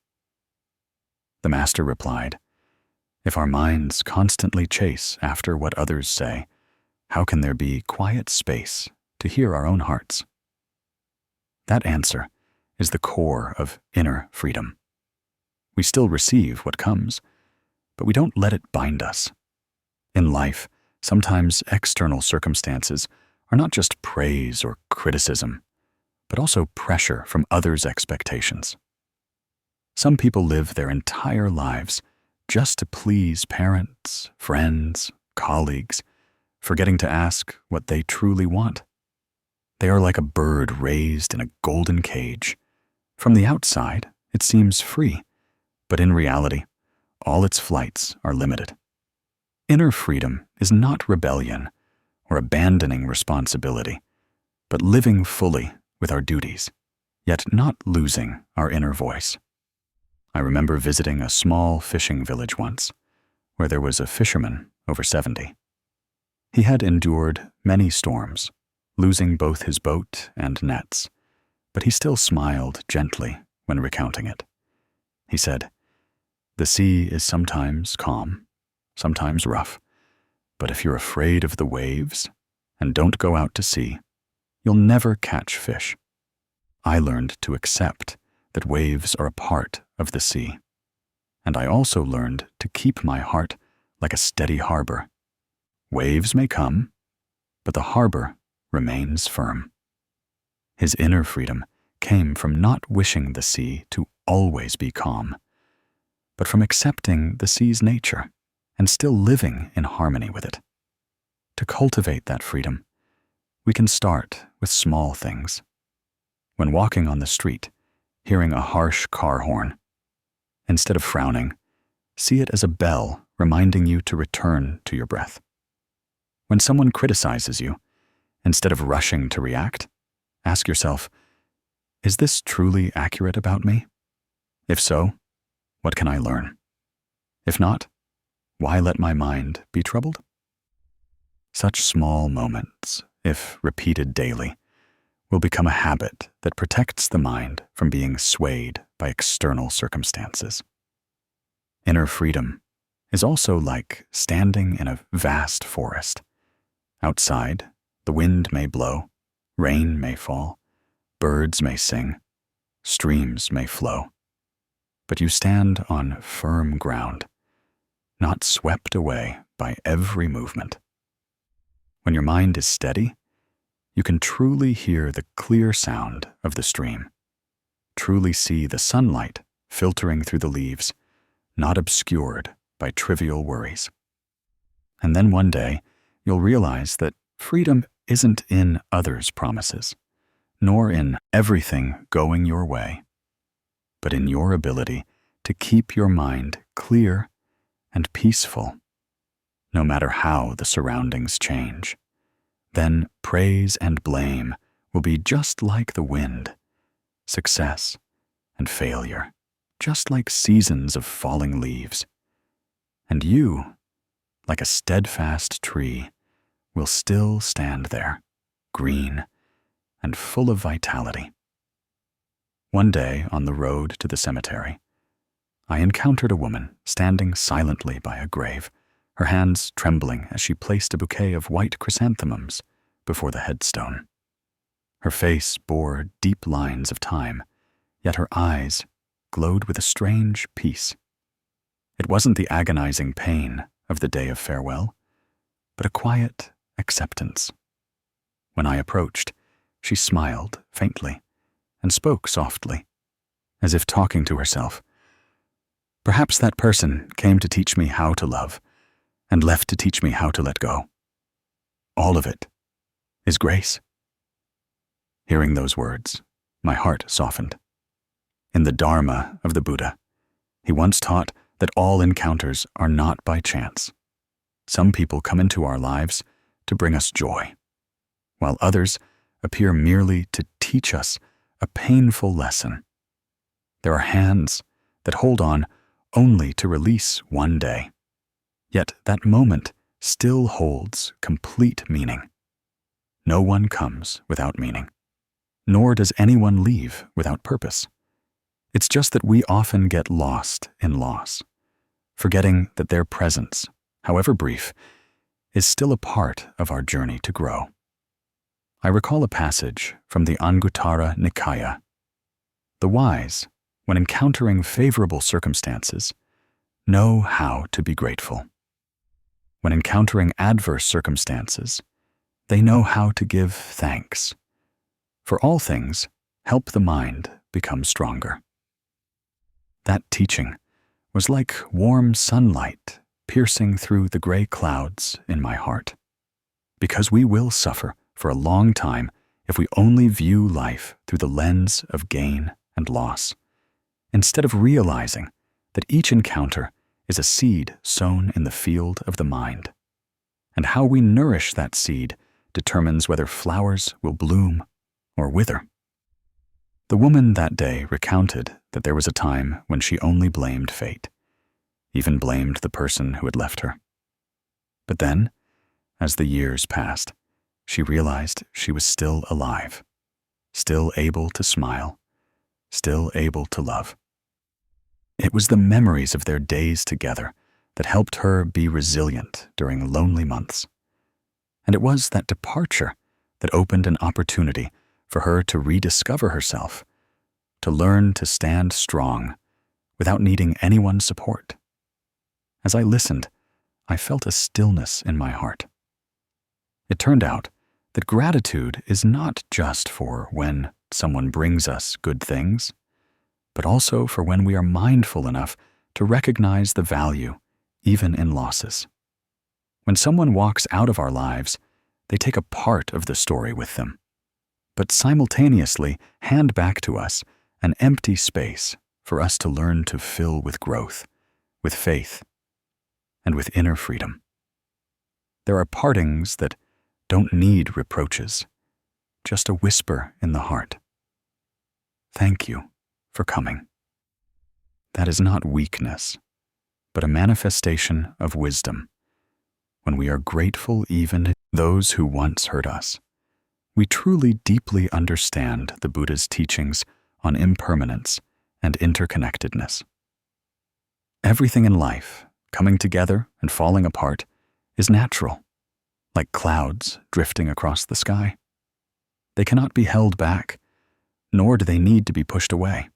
The master replied, "If our minds constantly chase after what others say, how can there be quiet space to hear our own hearts?" That answer is the core of inner freedom. We still receive what comes, but we don't let it bind us. In life, sometimes external circumstances are not just praise or criticism, but also pressure from others' expectations. Some people live their entire lives just to please parents, friends, colleagues, forgetting to ask what they truly want. They are like a bird raised in a golden cage. From the outside, it seems free, but in reality, all its flights are limited. Inner freedom is not rebellion or abandoning responsibility, but living fully with our duties, yet not losing our inner voice. I remember visiting a small fishing village once, where there was a fisherman over 70. He had endured many storms, losing both his boat and nets, but he still smiled gently when recounting it. He said, "The sea is sometimes calm, sometimes rough, but if you're afraid of the waves and don't go out to sea, you'll never catch fish." I learned to accept that waves are a part of the sea, and I also learned to keep my heart like a steady harbor. Waves may come, but the harbor remains firm. His inner freedom came from not wishing the sea to always be calm, but from accepting the sea's nature and still living in harmony with it. To cultivate that freedom, we can start with small things. When walking on the street, hearing a harsh car horn, instead of frowning, see it as a bell reminding you to return to your breath. When someone criticizes you, instead of rushing to react, ask yourself, is this truly accurate about me? If so, what can I learn? If not, why let my mind be troubled? Such small moments, if repeated daily, will become a habit that protects the mind from being swayed by external circumstances. Inner freedom is also like standing in a vast forest. Outside, the wind may blow, rain may fall, birds may sing, streams may flow, but you stand on firm ground, not swept away by every movement. When your mind is steady, you can truly hear the clear sound of the stream, truly see the sunlight filtering through the leaves, not obscured by trivial worries. And then one day, you'll realize that freedom isn't in others' promises, nor in everything going your way, but in your ability to keep your mind clear and peaceful, no matter how the surroundings change. Then praise and blame will be just like the wind, success and failure, just like seasons of falling leaves. And you, like a steadfast tree, will still stand there, green and full of vitality. One day on the road to the cemetery, I encountered a woman standing silently by a grave, her hands trembling as she placed a bouquet of white chrysanthemums before the headstone. Her face bore deep lines of time, yet her eyes glowed with a strange peace. It wasn't the agonizing pain of the day of farewell, but a quiet acceptance. When I approached, she smiled faintly and spoke softly, as if talking to herself. Perhaps that person came to teach me how to love, and left to teach me how to let go. All of it is grace. Hearing those words, my heart softened. In the Dharma of the Buddha, he once taught that all encounters are not by chance. Some people come into our lives to bring us joy, while others appear merely to teach us a painful lesson. There are hands that hold on only to release one day, yet that moment still holds complete meaning. No one comes without meaning, nor does anyone leave without purpose. It's just that we often get lost in loss, forgetting that their presence, however brief, is still a part of our journey to grow. I recall a passage from the Anguttara Nikaya. The wise, when encountering favorable circumstances, know how to be grateful. When encountering adverse circumstances, they know how to give thanks. For all things, help the mind become stronger. That teaching was like warm sunlight piercing through the gray clouds in my heart. Because we will suffer for a long time if we only view life through the lens of gain and loss, instead of realizing that each encounter is a seed sown in the field of the mind, and how we nourish that seed determines whether flowers will bloom or wither. The woman that day recounted that there was a time when she only blamed fate, even blamed the person who had left her. But then, as the years passed, she realized she was still alive, still able to smile, still able to love. It was the memories of their days together that helped her be resilient during lonely months. And it was that departure that opened an opportunity for her to rediscover herself, to learn to stand strong without needing anyone's support. As I listened, I felt a stillness in my heart. It turned out that gratitude is not just for when someone brings us good things, but also for when we are mindful enough to recognize the value even in losses. When someone walks out of our lives, they take a part of the story with them, but simultaneously hand back to us an empty space for us to learn to fill with growth, with faith, and with inner freedom. There are partings that don't need reproaches, just a whisper in the heart. Thank you for coming. That is not weakness, but a manifestation of wisdom. When we are grateful even to those who once hurt us, we truly deeply understand the Buddha's teachings on impermanence and interconnectedness. Everything in life, coming together and falling apart, is natural, like clouds drifting across the sky. They cannot be held back, nor do they need to be pushed away.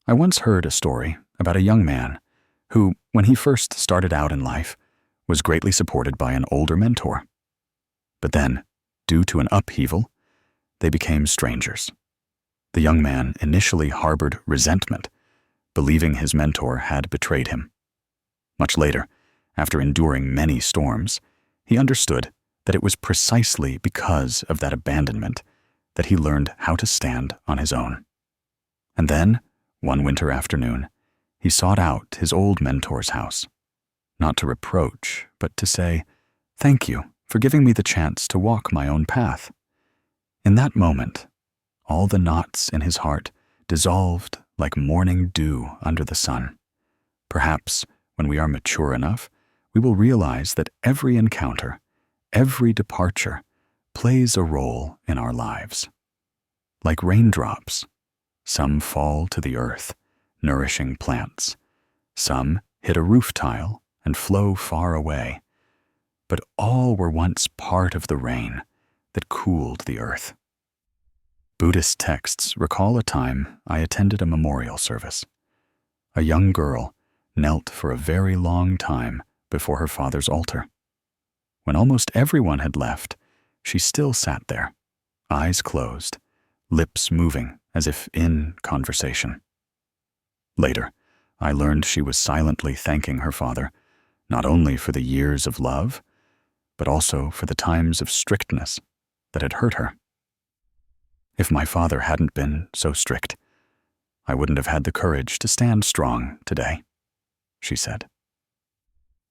I once heard a story about a young man who, when he first started out in life, was greatly supported by an older mentor. But then, due to an upheaval, they became strangers. The young man initially harbored resentment, believing his mentor had betrayed him. Much later, after enduring many storms, he understood that it was precisely because of that abandonment that he learned how to stand on his own. And then, one winter afternoon, he sought out his old mentor's house, not to reproach, but to say, "Thank you for giving me the chance to walk my own path." In that moment, all the knots in his heart dissolved like morning dew under the sun. Perhaps, when we are mature enough, we will realize that every encounter, every departure, plays a role in our lives. Like raindrops, some fall to the earth, nourishing plants. Some hit a roof tile and flow far away. But all were once part of the rain that cooled the earth. Buddhist texts recall a time I attended a memorial service. A young girl knelt for a very long time before her father's altar. When almost everyone had left, she still sat there, eyes closed, lips moving as if in conversation. Later, I learned she was silently thanking her father, not only for the years of love, but also for the times of strictness that had hurt her. If my father hadn't been so strict, I wouldn't have had the courage to stand strong today, she said.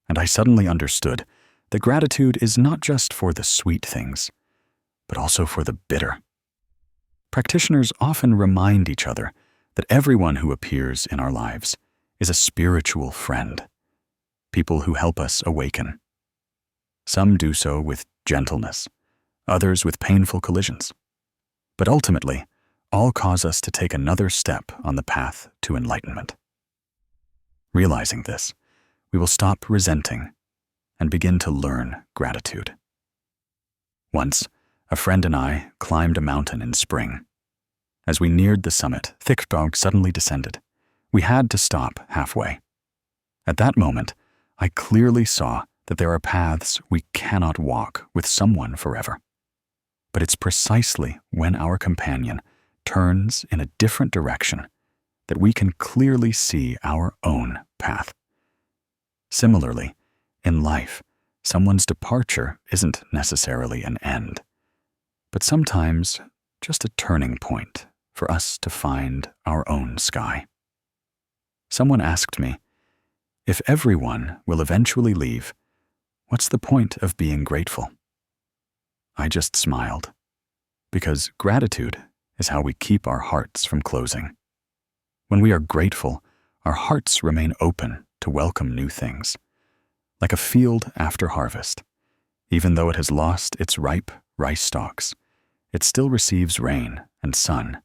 And I suddenly understood that gratitude is not just for the sweet things, but also for the bitter. Practitioners often remind each other that everyone who appears in our lives is a spiritual friend, people who help us awaken. Some do so with gentleness, others with painful collisions. But ultimately, all cause us to take another step on the path to enlightenment. Realizing this, we will stop resenting and begin to learn gratitude. Once, a friend and I climbed a mountain in spring. As we neared the summit, thick fog suddenly descended. We had to stop halfway. At that moment, I clearly saw that there are paths we cannot walk with someone forever. But it's precisely when our companion turns in a different direction, that we can clearly see our own path. Similarly, in life, someone's departure isn't necessarily an end, but sometimes just a turning point for us to find our own sky. Someone asked me, if everyone will eventually leave, what's the point of being grateful? I just smiled, because gratitude is how we keep our hearts from closing. When we are grateful, our hearts remain open to welcome new things. Like a field after harvest, even though it has lost its ripe rice stalks, it still receives rain and sun,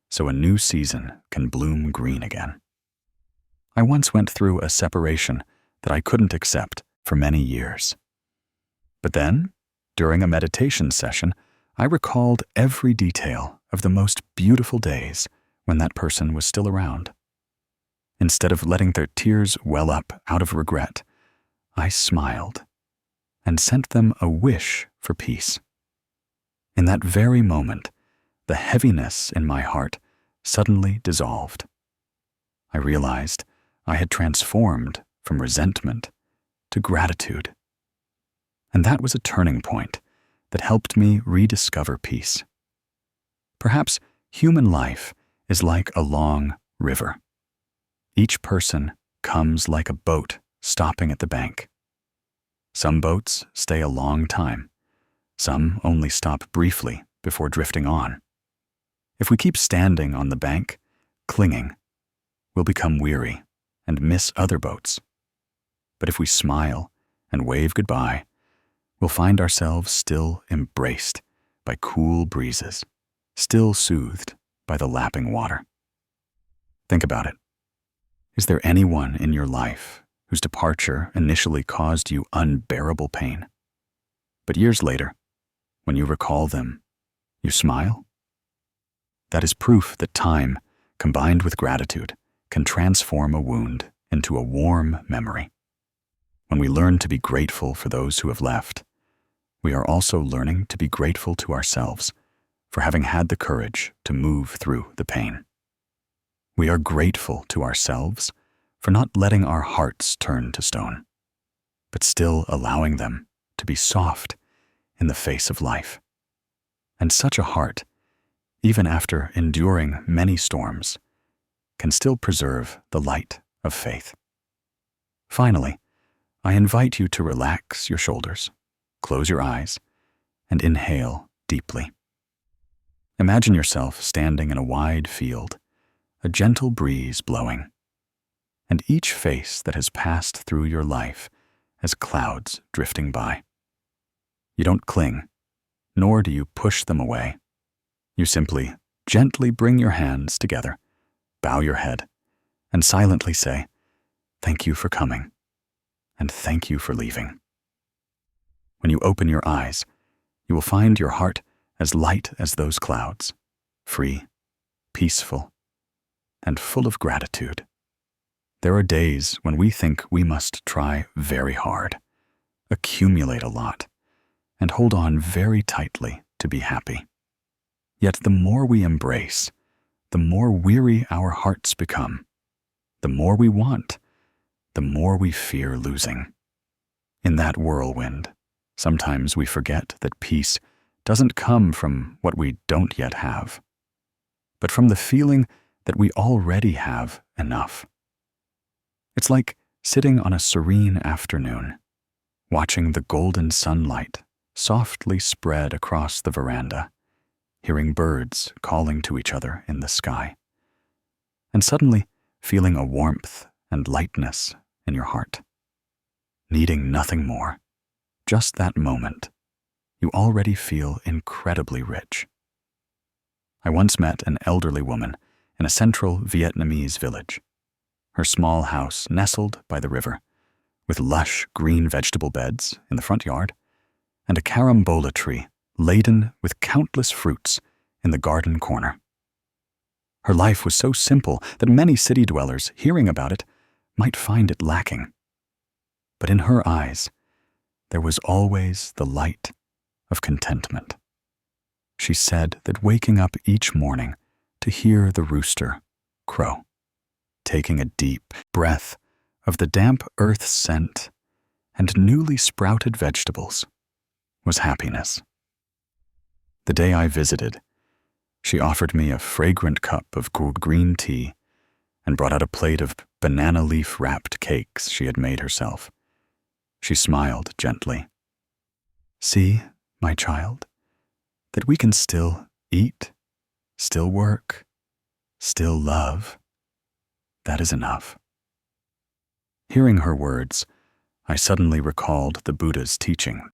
so a new season can bloom green again. I once went through a separation that I couldn't accept for many years. But then, during a meditation session, I recalled every detail of the most beautiful days when that person was still around. Instead of letting their tears well up out of regret, I smiled and sent them a wish for peace. In that very moment, the heaviness in my heart suddenly dissolved. I realized I had transformed from resentment to gratitude. And that was a turning point that helped me rediscover peace. Perhaps human life is like a long river. Each person comes like a boat stopping at the bank. Some boats stay a long time. Some only stop briefly before drifting on. If we keep standing on the bank, clinging, we'll become weary and miss other boats. But if we smile and wave goodbye, we'll find ourselves still embraced by cool breezes, still soothed by the lapping water. Think about it. Is there anyone in your life whose departure initially caused you unbearable pain, but years later, when you recall them, you smile? That is proof that time, combined with gratitude, can transform a wound into a warm memory. When we learn to be grateful for those who have left, we are also learning to be grateful to ourselves for having had the courage to move through the pain. We are grateful to ourselves for not letting our hearts turn to stone, but still allowing them to be soft in the face of life. And such a heart, even after enduring many storms, can still preserve the light of faith. Finally, I invite you to relax your shoulders, close your eyes, and inhale deeply. Imagine yourself standing in a wide field, a gentle breeze blowing, and each face that has passed through your life as clouds drifting by. You don't cling, nor do you push them away. You simply gently bring your hands together, bow your head, and silently say, "Thank you for coming, and thank you for leaving." When you open your eyes, you will find your heart as light as those clouds, free, peaceful, and full of gratitude. There are days when we think we must try very hard, accumulate a lot, and hold on very tightly to be happy. Yet the more we embrace, the more weary our hearts become. The more we want, the more we fear losing. In that whirlwind, sometimes we forget that peace doesn't come from what we don't yet have, but from the feeling that we already have enough. It's like sitting on a serene afternoon, watching the golden sunlight softly spread across the veranda, hearing birds calling to each other in the sky, and suddenly feeling a warmth and lightness in your heart. Needing nothing more, just that moment, you already feel incredibly rich. I once met an elderly woman in a central Vietnamese village. Her small house nestled by the river, with lush green vegetable beds in the front yard, and a carambola tree laden with countless fruits in the garden corner. Her life was so simple that many city dwellers, hearing about it, might find it lacking. But in her eyes, there was always the light of contentment. She said that waking up each morning to hear the rooster crow, taking a deep breath of the damp earth scent and newly sprouted vegetables, was happiness. The day I visited, she offered me a fragrant cup of green tea and brought out a plate of banana leaf-wrapped cakes she had made herself. She smiled gently. "See, my child, that we can still eat, still work, still love. That is enough." Hearing her words, I suddenly recalled the Buddha's teaching